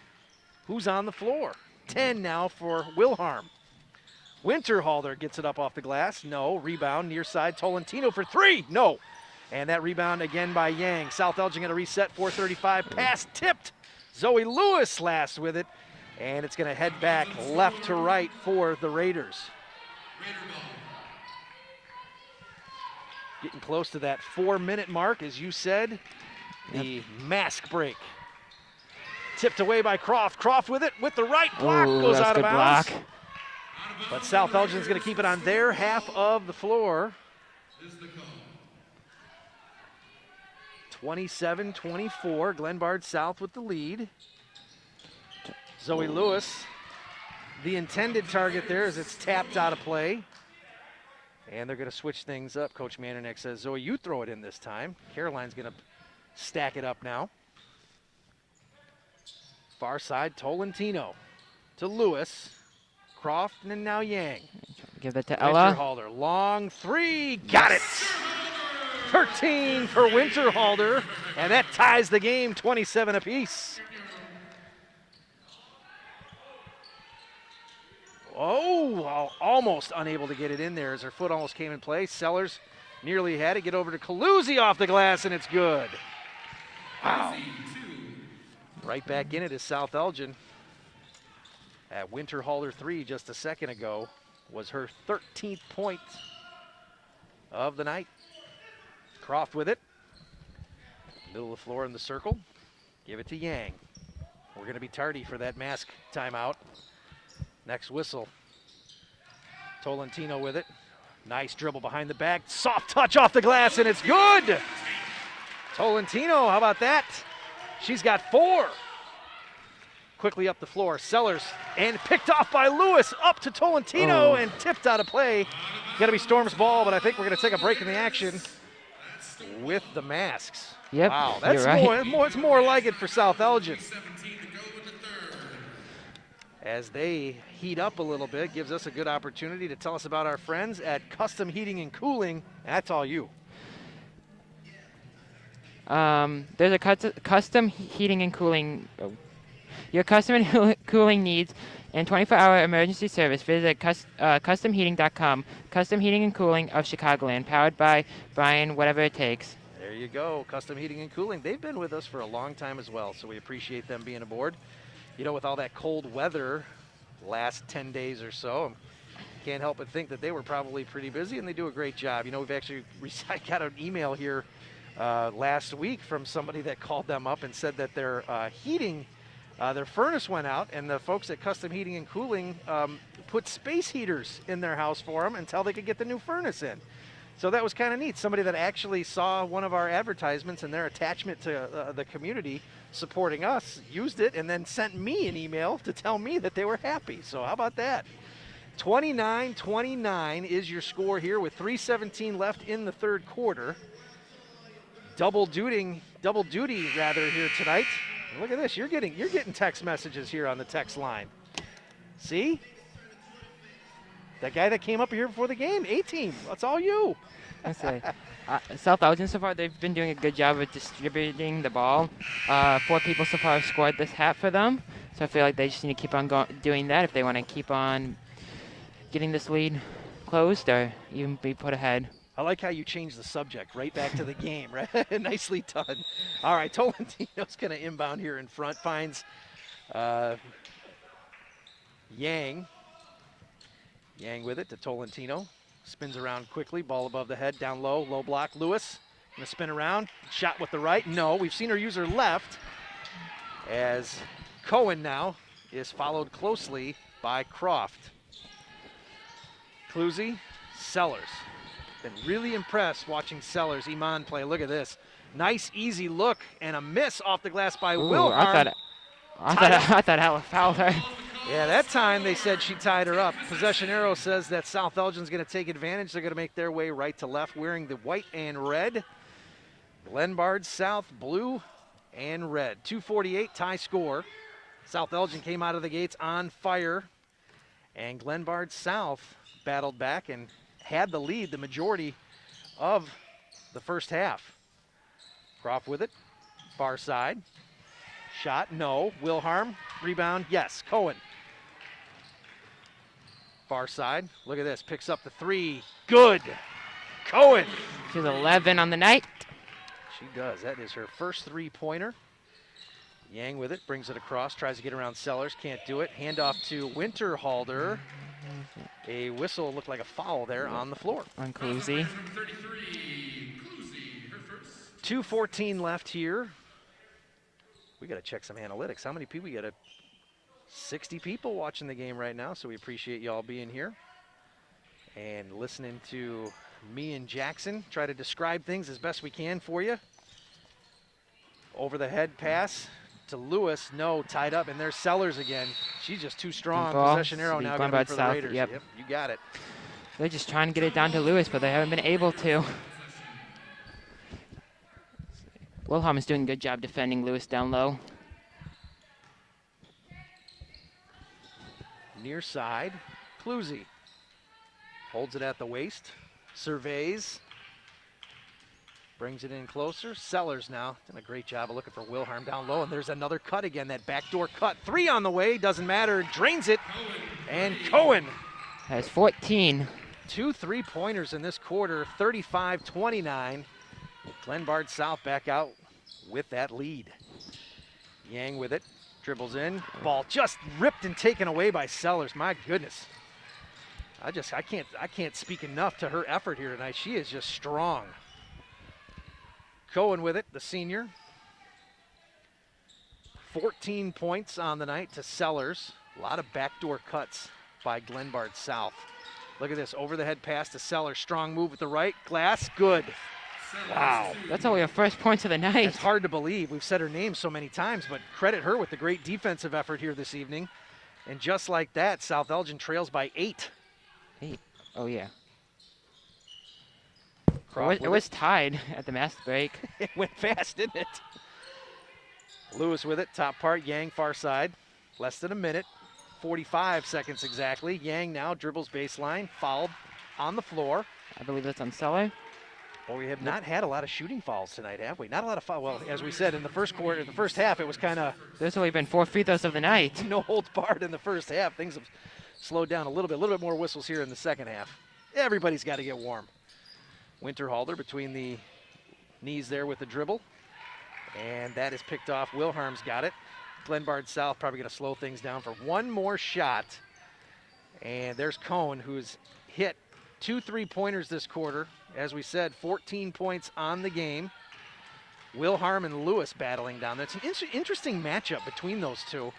who's on the floor. 10 now for Wilharm. Winterhalter gets it up off the glass. No. Rebound near side. Tolentino for 3. No. And that rebound again by Yang. South Elgin going to reset. 4:35. Pass tipped. Zoe Lewis last with it. And it's going to head back left to right for the Raiders. Getting close to that 4-minute mark, as you said. The mask break. Tipped away by Croft. Croft with it with the right block. Goes out of bounds. Block. But South Elgin's going to keep it on their half of the floor. 27-24. Glenbard South with the lead. Zoe Lewis, the intended target there as it's tapped out of play. And they're going to switch things up. Coach Mandernack says, Zoe, you throw it in this time. Caroline's going to stack it up now. Far side, Tolentino to Lewis. Croft and now Yang. Give it to Ella. Winterhalter, long 3, got it! 13 for Winterhalter, and that ties the game 27 apiece. Oh, almost unable to get it in there as her foot almost came in play. Sellers nearly had it. Get over to Calusi off the glass, and it's good. Wow. Right back in it is South Elgin. At Winterhalter 3 just a second ago was her 13th point of the night. Croft with it. Middle of the floor in the circle. Give it to Yang. We're going to be tardy for that mask timeout. Next whistle. Tolentino with it. Nice dribble behind the back. Soft touch off the glass, and it's good. Tolentino, how about that? She's got 4. Quickly up the floor. Sellers, and picked off by Lewis. Up to Tolentino, and tipped out of play. Got to be Storm's ball, but I think we're going to take a break in the action with the masks. Yep, wow, that's right. it's more like it for South Elgin. As they heat up a little bit, gives us a good opportunity to tell us about our friends at Custom Heating and Cooling. That's all you. There's a custom heating and cooling. Your custom and cooling needs and 24-hour emergency service. Visit customheating.com. Custom Heating and Cooling of Chicagoland, powered by Brian, whatever it takes. There you go, Custom Heating and Cooling. They've been with us for a long time as well, so we appreciate them being aboard. You know, with all that cold weather last 10 days or so, can't help but think that they were probably pretty busy, and they do a great job. You know, we've actually got an email here last week from somebody that called them up and said that their their furnace went out, and the folks at Custom Heating and Cooling put space heaters in their house for them until they could get the new furnace in. So that was kind of neat. Somebody that actually saw one of our advertisements and their attachment to the community supporting us used it and then sent me an email to tell me that they were happy. So how about that? 29-29 is your score here with 3:17 left in the third quarter. Double duty here tonight. And look at this. You're getting text messages here on the text line. See? That guy that came up here before the game, A-team. That's all you. I say, South Elgin so far, they've been doing a good job of distributing the ball. 4 people so far have scored this half for them, so I feel like they just need to keep on doing that if they want to keep on getting this lead closed or even be put ahead. I like how you changed the subject right back to the game, right? Nicely done. All right, Tolentino's going to inbound here in front, finds Yang. Yang with it to Tolentino. Spins around quickly, ball above the head, down low, low block. Lewis gonna spin around, shot with the right. No, we've seen her use her left as Cohen now is followed closely by Croft. Cluzy, Sellers. Been really impressed watching Sellers, Iman play. Look at this. Nice, easy look and a miss off the glass by Wilhelm. I thought Ella fouled her. Yeah, that time they said she tied her up. Possession arrow says that South Elgin's going to take advantage. They're going to make their way right to left, wearing the white and red. Glenbard South, blue and red. 2:48 tie score. South Elgin came out of the gates on fire, and Glenbard South battled back and had the lead the majority of the first half. Croft with it, far side. Shot, no. Wilhelm, rebound, yes. Cohen. Far side, look at this, picks up the 3. Good. Cohen. She's 11 on the night. She does. That is her first 3-pointer. Yang with it, brings it across, tries to get around Sellers, can't do it. Handoff to Winterhalder. A whistle looked like a foul there on the floor. On Cluzy. 2:14 left here. We got to check some analytics. How many people? We got 60 people watching the game right now, so we appreciate y'all being here and listening to me and Jackson try to describe things as best we can for you. Over the head pass to Lewis, no, tied up, and there's Sellers again. She's just too strong. Possession arrow now going for the Raiders. Yep, you got it. They're just trying to get it down to Lewis, but they haven't been able to. Wilhelm is doing a good job defending Lewis down low. Near side, Cluzy holds it at the waist, surveys, brings it in closer. Sellers now doing a great job of looking for Wilhelm down low, and there's another cut again, that backdoor cut. 3 on the way, doesn't matter, drains it, and Cohen has 14. 2 3-pointers in this quarter, 35-29. Glenbard South back out with that lead. Yang with it, dribbles in, ball just ripped and taken away by Sellers. My goodness, I can't speak enough to her effort here tonight. She is just strong. Cohen with it, the senior. 14 points on the night to Sellers. A lot of backdoor cuts by Glenbard South. Look at this, over the head pass to Sellers. Strong move with the right, glass, good. Wow. That's only her first points of the night. It's hard to believe. We've said her name so many times, but credit her with the great defensive effort here this evening. And just like that, South Elgin trails by 8. 8. Oh, yeah. Croft It was tied at the mass break. It went fast, didn't it? Lewis with it, top part, Yang far side. Less than a minute, 45 seconds exactly. Yang now dribbles baseline, fouled on the floor. I believe that's on Seller. Well, we have not had a lot of shooting fouls tonight, have we? Not a lot of fouls. Well, as we said, in the first quarter, the first half, it was kind of There's only been 4 free throws of the night. no holds barred in the first half. Things have slowed down a little bit more whistles here in the second half. Everybody's got to get warm. Winterhalter between the knees there with the dribble. And that is picked off. Wilharm's got it. Glenbard South probably going to slow things down for one more shot. And there's Cohen, who's hit 2 3-pointers this quarter. As we said, 14 points on the game. Wilharm and Lewis battling down. That's an interesting matchup between those two.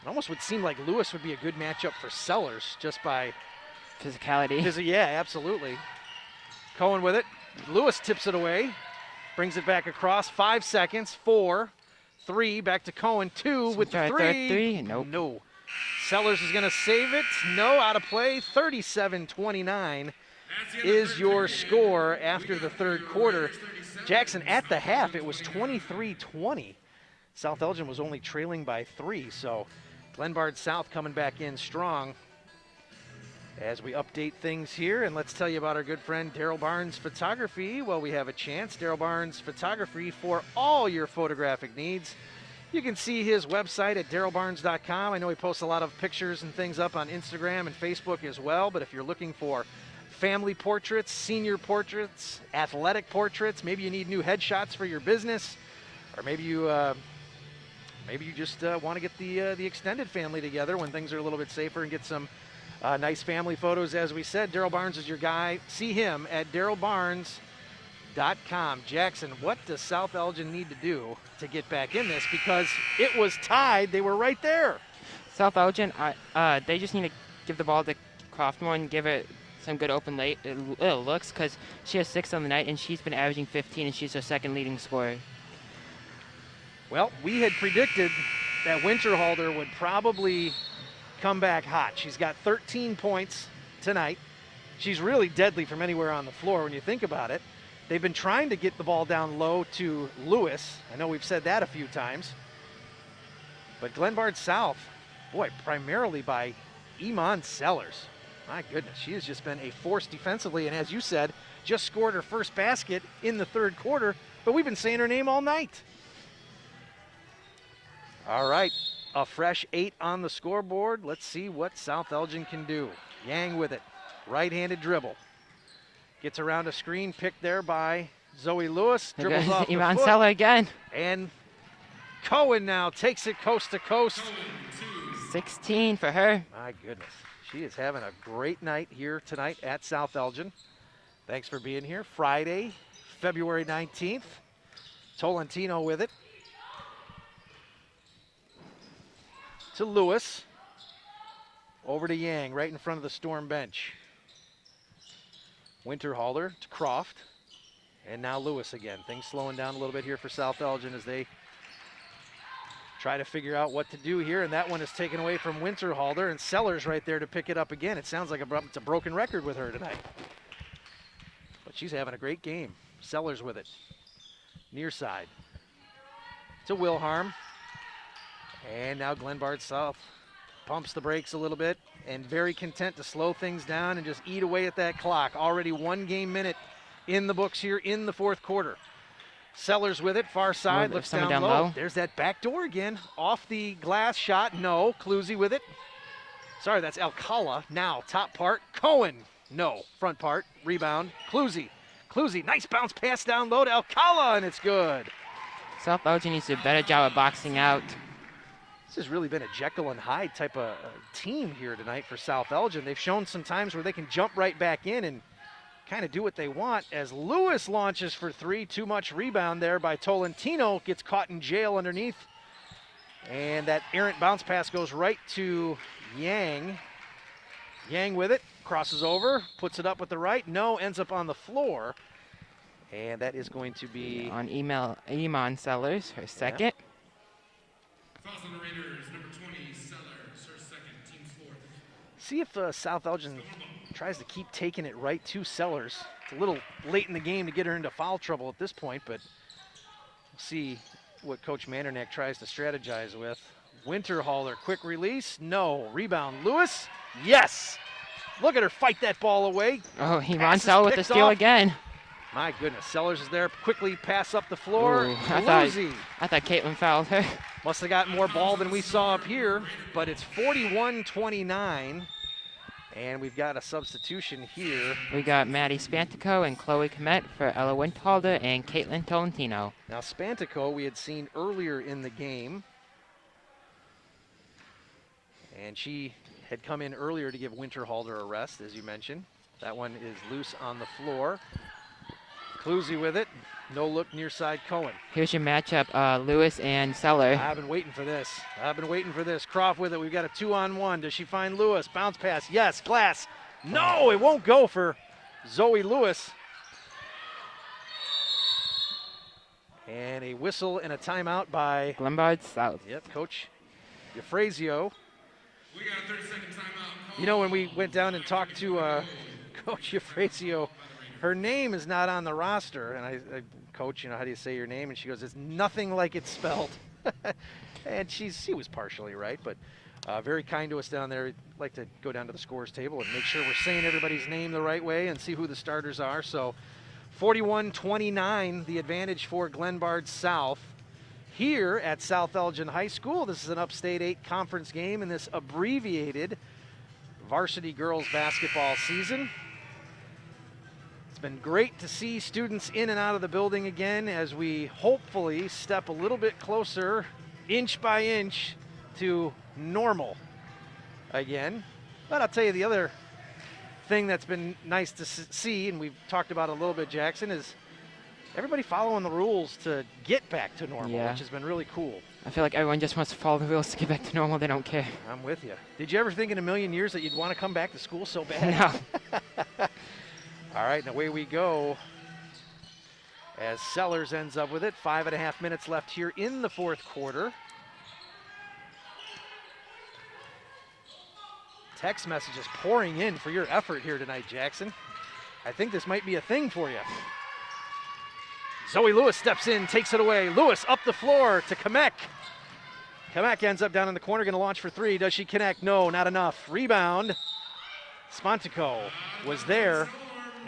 It almost would seem like Lewis would be a good matchup for Sellers just by physicality. Yeah, absolutely. Cohen with it. Lewis tips it away. Brings it back across. 5 seconds. 4, 3. Back to Cohen. 2 with the 3. Nope. No. Sellers is going to save it. No, out of play. 37-29 is your score after the third quarter. Jackson, at the half, it was 23-20. South Elgin was only trailing by 3, so Glenbard South coming back in strong. As we update things here, and let's tell you about our good friend Daryl Barnes Photography while we have a chance. Daryl Barnes Photography for all your photographic needs. You can see his website at darylbarnes.com. I know he posts a lot of pictures and things up on Instagram and Facebook as well, but if you're looking for family portraits, senior portraits, athletic portraits, maybe you need new headshots for your business, or maybe you just want to get the extended family together when things are a little bit safer and get some nice family photos. As we said, Daryl Barnes is your guy. See him at darylbarnes.com. Jackson, what does South Elgin need to do to get back in this? Because it was tied. They were right there. South Elgin, they just need to give the ball to Croft more and give it some good open looks, because she has 6 on the night, and she's been averaging 15, and she's their second leading scorer. Well, we had predicted that Winterhalter would probably come back hot. She's got 13 points tonight. She's really deadly from anywhere on the floor when you think about it. They've been trying to get the ball down low to Lewis. I know we've said that a few times. But Glenbard South, boy, primarily by Iman Sellers. My goodness, she has just been a force defensively, and as you said, just scored her first basket in the third quarter, but we've been saying her name all night. All right, a fresh 8 on the scoreboard. Let's see what South Elgin can do. Yang with it, right-handed dribble. Gets around a screen, picked there by Zoe Lewis, dribbles off the Iman foot. Seller again. And Cohen now takes it coast to coast. 16 for her. My goodness. She is having a great night here tonight at South Elgin. Thanks for being here. Friday, February 19th. Tolentino with it. To Lewis. Over to Yang, right in front of the Storm bench. Winterhalter to Croft. And now Lewis again. Things slowing down a little bit here for South Elgin as they try to figure out what to do here, and that one is taken away from Winterhalter, and Sellers right there to pick it up again. It sounds like it's a broken record with her tonight. But she's having a great game. Sellers with it. Near side. To Wilharm. And now Glenbard South pumps the brakes a little bit and very content to slow things down and just eat away at that clock. Already 1 game minute in the books here in the fourth quarter. Sellers with it, far side, looks down low. There's that back door again. Off the glass shot, no. Cluzy with it. Sorry, that's Alcala. Now, top part, Cohen. No, front part, rebound, Cluzy. Cluzy, nice bounce pass down low to Alcala, and it's good. South Elgin needs to do a better job of boxing out. This has really been a Jekyll and Hyde type of team here tonight for South Elgin. They've shown some times where they can jump right back in and kind of do what they want as Lewis launches for 3. Too much rebound there by Tolentino. Gets caught in jail underneath And that errant bounce pass goes right to Yang. Yang with it, crosses over, puts it up with the right. No, ends up on the floor. And that is going to be on Iman Sellers, her second. Fouls on the Raiders, number 20, Sellers, her second, team's fourth. See if South Elgin tries to keep taking it right to Sellers. It's a little late in the game to get her into foul trouble at this point, but we'll see what Coach Mandernack tries to strategize with. Winterhalter, quick release, no. Rebound, Lewis, yes! Look at her fight that ball away. Oh, Iman Sellers with the steal again. My goodness, Sellers is there, quickly pass up the floor. Ooh, I thought Caitlin fouled her. Must have got more ball than we saw up here, but it's 41-29, and we've got a substitution here. We got Maddie Spantico and Chloe Komet for Ella Windhalder and Caitlin Tolentino. Now Spantico we had seen earlier in the game, and she had come in earlier to give Winterhalter a rest, as you mentioned. That one is loose on the floor. Cluzy with it. No look near side Cohen. Here's your matchup, Lewis and Seller. I've been waiting for this. Croft with it. We've got a 2-on-1. Does she find Lewis? Bounce pass. Yes. Glass. No, it won't go for Zoe Lewis. And a whistle and a timeout by Glenbard South. Yep, Coach Eufrasio. We got a 30-second timeout. You know, when we went down and talked to Coach Eufrasio, her name is not on the roster, and I Coach, you know, how do you say your name? And she goes, it's nothing like it's spelled. And she was partially right, but very kind to us down there. We'd like to go down to the scores table and make sure we're saying everybody's name the right way and see who the starters are. So 41-29, the advantage for Glenbard South. Here at South Elgin High School, this is an Upstate 8 conference game in this abbreviated varsity girls basketball season. It's been great to see students in and out of the building again as we hopefully step a little bit closer, inch by inch, to normal again. But I'll tell you the other thing that's been nice to see, and we've talked about a little bit, Jackson, is everybody following the rules to get back to normal, which has been really cool. I feel like everyone just wants to follow the rules to get back to normal. They don't care. I'm with you. Did you ever think in a million years that you'd want to come back to school so bad? No. All right, and away we go as Sellers ends up with it. 5.5 minutes left here in the fourth quarter. Text messages pouring in for your effort here tonight, Jackson. I think this might be a thing for you. Zoe Lewis steps in, takes it away. Lewis up the floor to Kamek. Kamek ends up down in the corner, going to launch for three. Does she connect? No, not enough. Rebound. Spantico was there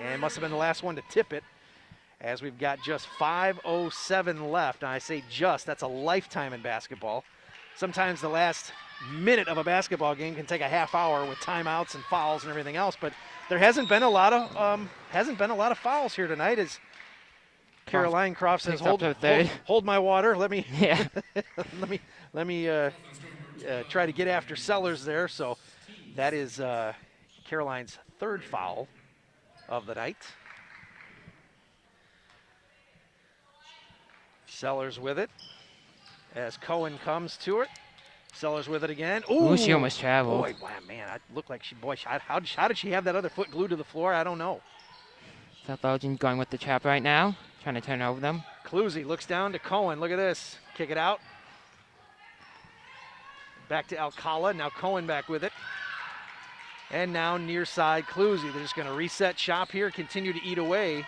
and must have been the last one to tip it, as we've got just 5:07 left. And I say just, that's a lifetime in basketball. Sometimes the last minute of a basketball game can take a half hour with timeouts and fouls and everything else, but there hasn't been a lot of fouls here tonight, as Caroline Croft says, hold my water. Let me let me try to get after Sellers there. So that is Caroline's third foul of the night. Sellers with it as Cohen comes to it. Sellers with it again. Ooh, she almost traveled. Boy, wow, man, it looked like how did she have that other foot glued to the floor? I don't know. South Elgin going with the trap right now, trying to turn over them. Cluzy looks down to Cohen. Look at this. Kick it out. Back to Alcala. Now Cohen back with it. And now near side Cluzy. They're just going to reset shop here, continue to eat away.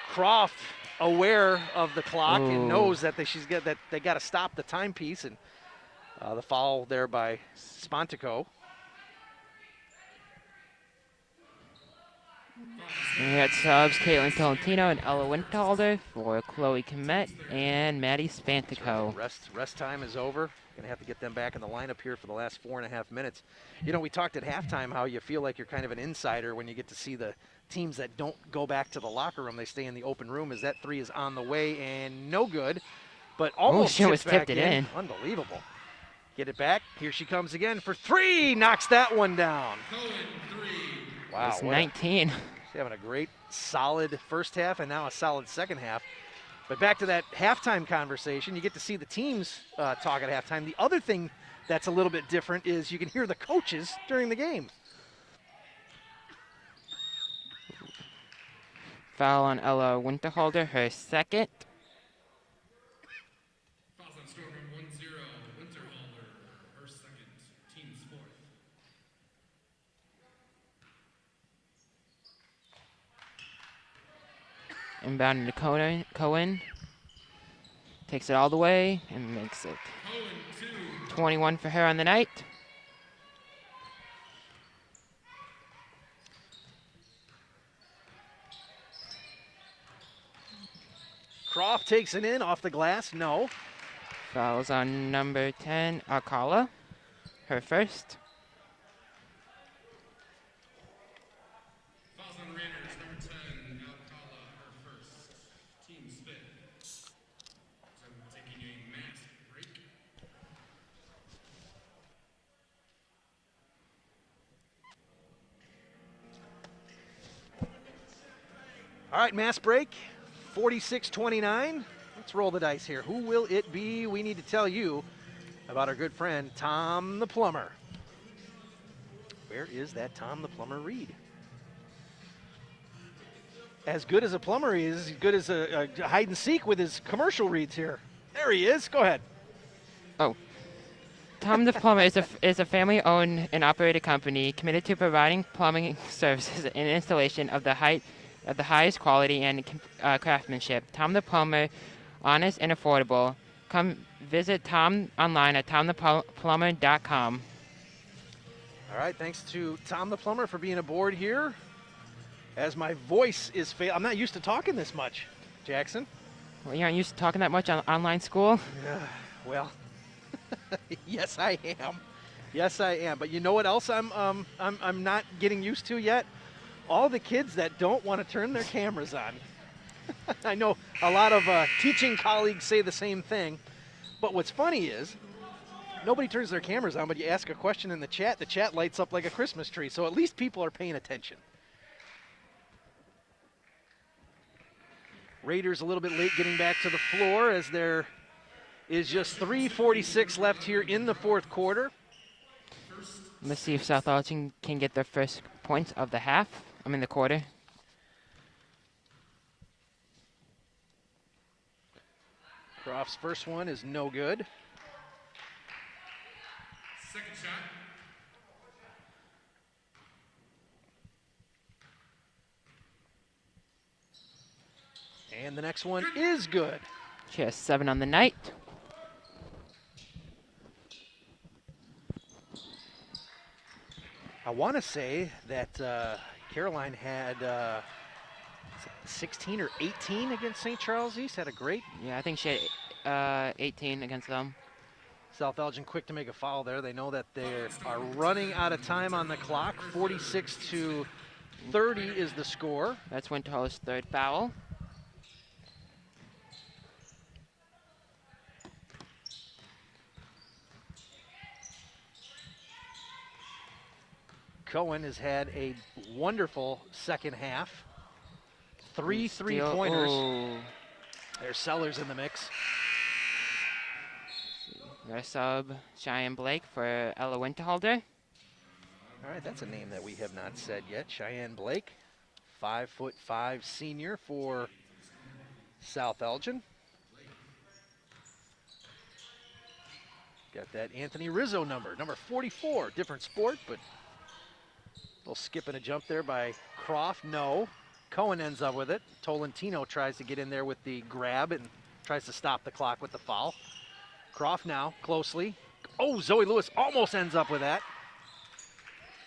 Croft aware of the clock and knows that they got to stop the timepiece, and the foul there by Spantico. We had subs Caitlin Tolentino and Ella Windhalder for Chloe Komet and Maddie Spantico. Rest time is over. Going to have to get them back in the lineup here for the last 4.5 minutes. You know, we talked at halftime how you feel like you're kind of an insider when you get to see the teams that don't go back to the locker room. They stay in the open room, as that three is on the way and no good, but almost tipped it in. Unbelievable. Get it back. Here she comes again for three. Knocks that one down. Wow. It's 19. She's having a great, solid first half and now a solid second half. But back to that halftime conversation, you get to see the teams talk at halftime. The other thing that's a little bit different is you can hear the coaches during the game. Foul on Ella Winterhalter, her second. Fouls on score from 1-0. Winterhalter, her second, team's fourth. Inbound to Cohen. Takes it all the way and makes it 21 for her on the night. Croft takes it in off the glass. No. Fouls on number 10, Alcala. Her first. Fouls on Raiders, number 10, Alcala, her first, team's fifth. So we're taking a mass break. All right, mass break. 46-29. Let's roll the dice here. Who will it be? We need to tell you about our good friend, Tom the Plumber. Where is that Tom the Plumber read? As good as a plumber he is, as good as a hide and seek with his commercial reads here. There he is. Go ahead. Oh. Tom the Plumber is a family-owned and operated company committed to providing plumbing services and installation of the highest quality and craftsmanship. Tom the Plumber, honest and affordable. Come visit Tom online at tomtheplumber.com. All right, thanks to Tom the Plumber for being aboard here. As my voice is I'm not used to talking this much, Jackson. Well, you aren't used to talking that much on online school? Well, yes, I am. Yes, I am. But you know what else I'm not getting used to yet? All the kids that don't want to turn their cameras on. I know a lot of teaching colleagues say the same thing. But what's funny is nobody turns their cameras on, but you ask a question in the chat lights up like a Christmas tree. So at least people are paying attention. Raiders a little bit late getting back to the floor as there is just 3:46 left here in the fourth quarter. Let's see if South Elgin can get their first points of the half. The quarter. Croft's first one is no good. Second shot. And the next one is good. She has 7 on the night. I want to say that Caroline had 16 or 18 against St. Charles East. Had a great. Yeah, I think she had 18 against them. South Elgin quick to make a foul there. They know that they are running out of time on the clock. 46-30 is the score. That's Winterhalter's third foul. Cohen has had a wonderful second half. 3 3-pointers. Oh. There's Sellers in the mix. Their sub, Cheyenne Blake for Ella Winterhalter. All right, that's a name that we have not said yet. Cheyenne Blake, 5'5" senior for South Elgin. Got that Anthony Rizzo number 44. Different sport, but a little skip and a jump there by Croft. No. Cohen ends up with it. Tolentino tries to get in there with the grab and tries to stop the clock with the foul. Croft now, closely. Oh, Zoe Lewis almost ends up with that.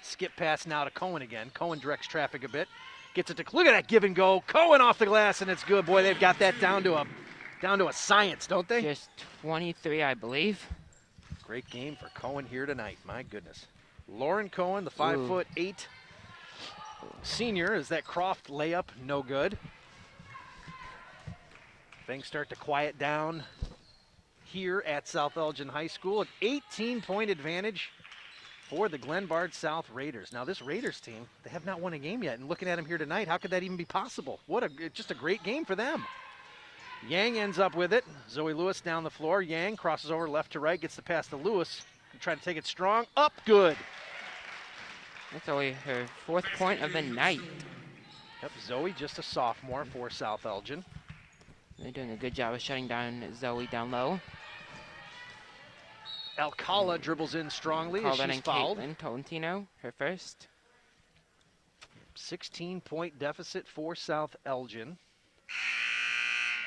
Skip pass now to Cohen again. Cohen directs traffic a bit. Gets it to, look at that give and go. Cohen off the glass, and it's good. Boy, they've got that down to a science, don't they? Just 23, I believe. Great game for Cohen here tonight. My goodness. Lauren Cohen, the 5'8" senior, is that Croft layup no good. Things start to quiet down here at South Elgin High School. An 18-point advantage for the Glenbard South Raiders. Now this Raiders team, they have not won a game yet, and looking at them here tonight, how could that even be possible? Just a great game for them. Yang ends up with it. Zoe Lewis down the floor. Yang crosses over left to right, gets the pass to Lewis. Trying to take it strong. Up, good. That's only her 4th point of the night. Yep, Zoe just a sophomore for South Elgin. They're doing a good job of shutting down Zoe down low. Alcala dribbles in strongly as she's fouled. Caitlin Tolentino, her first. 16-point deficit for South Elgin.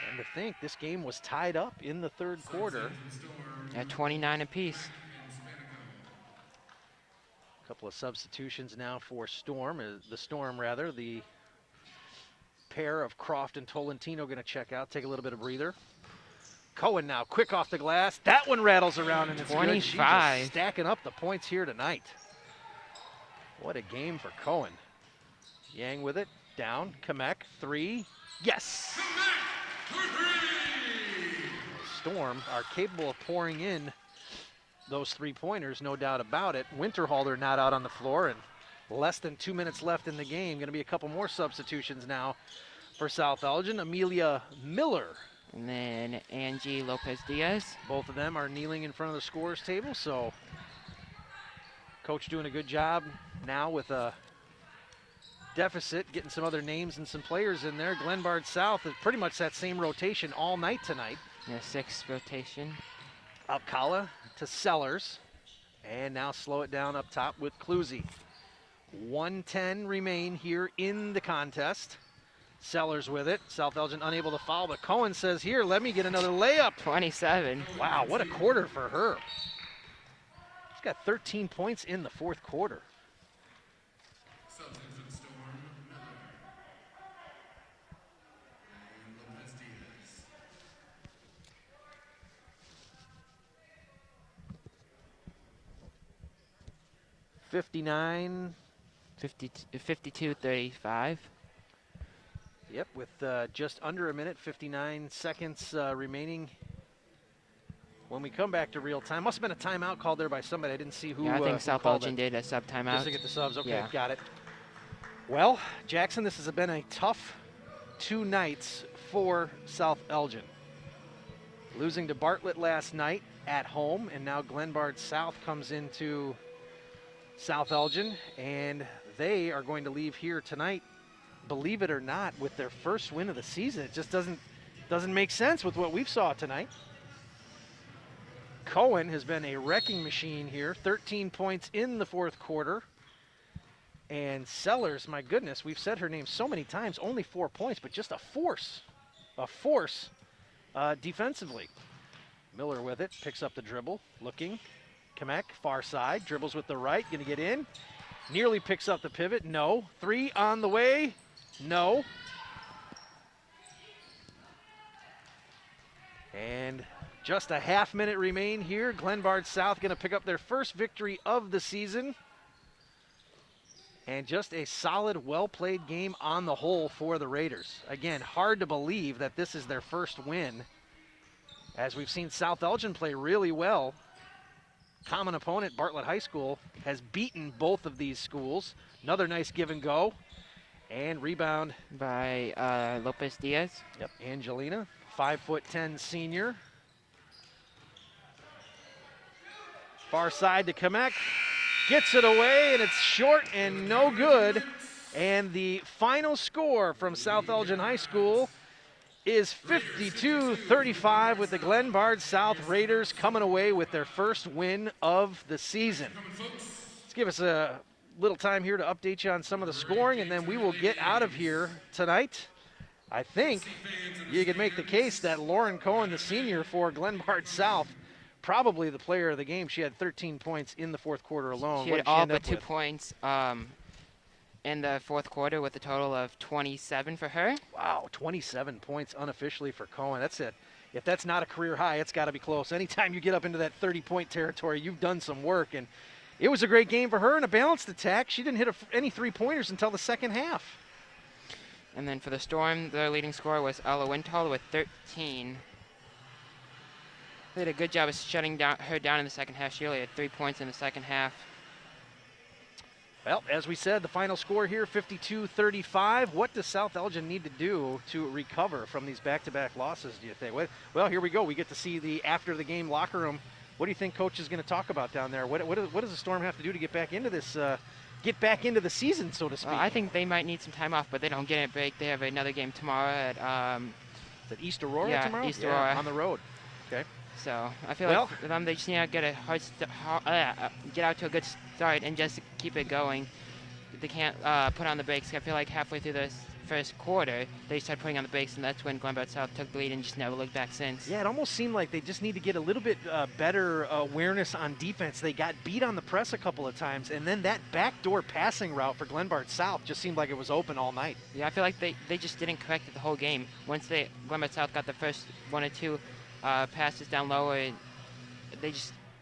And to think this game was tied up in the 3rd quarter. At 29 apiece. A couple of substitutions now for Storm. The pair of Croft and Tolentino going to check out, take a little bit of breather. Cohen now, quick off the glass. That one rattles around and it's 25. good. She's just stacking up the points here tonight. What a game for Cohen. Yang with it, down, Kamek, 3, yes! Storm are capable of pouring in those 3-pointers, no doubt about it. Winterhalter not out on the floor, and less than 2 minutes left in the game. Going to be a couple more substitutions now for South Elgin. Amelia Miller. And then Angie Lopez-Diaz. Both of them are kneeling in front of the scorer's table, so coach doing a good job now with a deficit, getting some other names and some players in there. Glenbard South is pretty much that same rotation all night tonight. Yeah, 6th rotation. Alcala to Sellers, and now slow it down up top with Cluzy. 1:10 remain here in the contest. Sellers with it. South Elgin unable to foul, but Cohen says, here, let me get another layup. 27. Wow, what a quarter for her. She's got 13 points in the 4th quarter. 59. 52-35. Yep, with just under a minute, 59 seconds remaining. When we come back to real time, must have been a timeout called there by somebody. I didn't see who. Yeah, I think South Elgin did a sub timeout. Just to get the subs. Okay, yeah. Got it. Well, Jackson, this has been a tough 2 nights for South Elgin. Losing to Bartlett last night at home, and now Glenbard South comes into South Elgin, and they are going to leave here tonight, believe it or not, with their first win of the season. It just doesn't make sense with what we've saw tonight. Cohen has been a wrecking machine here, 13 points in the 4th quarter. And Sellers, my goodness, we've said her name so many times, only 4 points, but just a force defensively. Miller with it, picks up the dribble, looking. Kamek, far side, dribbles with the right, gonna get in. Nearly picks up the pivot, no. 3 on the way, no. And just a half minute remain here. Glenbard South gonna pick up their first victory of the season. And just a solid, well-played game on the whole for the Raiders. Again, hard to believe that this is their first win, as we've seen South Elgin play really well. Common opponent, Bartlett High School, has beaten both of these schools. Another nice give and go. And rebound by Lopez-Diaz. Yep, Angelina, 5'10" senior. Far side to Kamek. Gets it away, and it's short and no good. And the final score from South Elgin High School is 52-35, with the Glenbard South Raiders coming away with their first win of the season. Let's give us a little time here to update you on some of the scoring, and then we will get out of here tonight. I think you can make the case that Lauren Cohen, the senior for Glenbard South, probably the player of the game. She had 13 points in the 4th quarter alone. She had all but 2 points in the 4th quarter, with a total of 27 for her. Wow, 27 points unofficially for Cohen. That's it. If that's not a career high, it's got to be close. Anytime you get up into that 30-point territory, you've done some work. And it was a great game for her and a balanced attack. She didn't hit any 3-pointers until the second half. And then for the Storm, their leading scorer was Ella Windhall with 13. They did a good job of shutting her down in the second half. She only had 3 points in the second half. Well, as we said, the final score here, 52-35. What does South Elgin need to do to recover from these back-to-back losses, do you think? Well, here we go. We get to see the after-the-game locker room. What do you think Coach is going to talk about down there? What does the Storm have to do to get back into this, get back into the season, so to speak? I think they might need some time off, but they don't get it break. They have another game tomorrow at is it East Aurora tomorrow? East Aurora. On the road. Okay. So I feel like for them, they just need to get get out to a good start and just keep it going. They can't put on the brakes. I feel like halfway through the first quarter, they started putting on the brakes, and that's when Glenbard South took the lead and just never looked back since. Yeah, it almost seemed like they just need to get a little bit better awareness on defense. They got beat on the press a couple of times, and then that backdoor passing route for Glenbard South just seemed like it was open all night. Yeah, I feel like they just didn't correct it the whole game. Once Glenbard South got the first one or two passes down lower,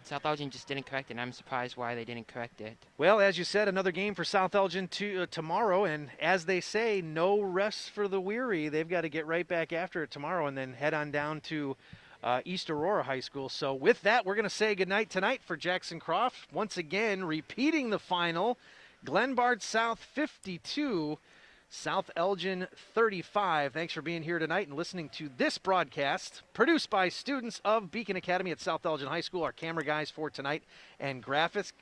South Elgin just didn't correct it, and I'm surprised why they didn't correct it. Well, as you said, another game for South Elgin tomorrow, and as they say, no rest for the weary. They've got to get right back after it tomorrow and then head on down to East Aurora High School. So with that, we're going to say goodnight tonight for Jackson Croft. Once again, repeating the final, Glenbard South 52, South Elgin 35. Thanks for being here tonight and listening to this broadcast produced by students of Beacon Academy at South Elgin High School. Our camera guys for tonight and graphics,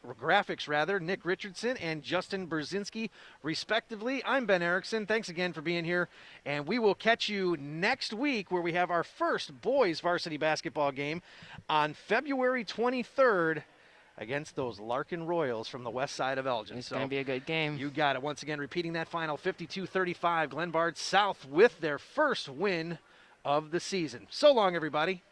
Nick Richardson and Justin Brzezinski, respectively. I'm Ben Erickson. Thanks again for being here, and we will catch you next week where we have our first boys varsity basketball game on February 23rd. Against those Larkin Royals from the west side of Elgin. It's going to be a good game. You got it. Once again, repeating that final, 52-35, Glenbard South with their first win of the season. So long, everybody.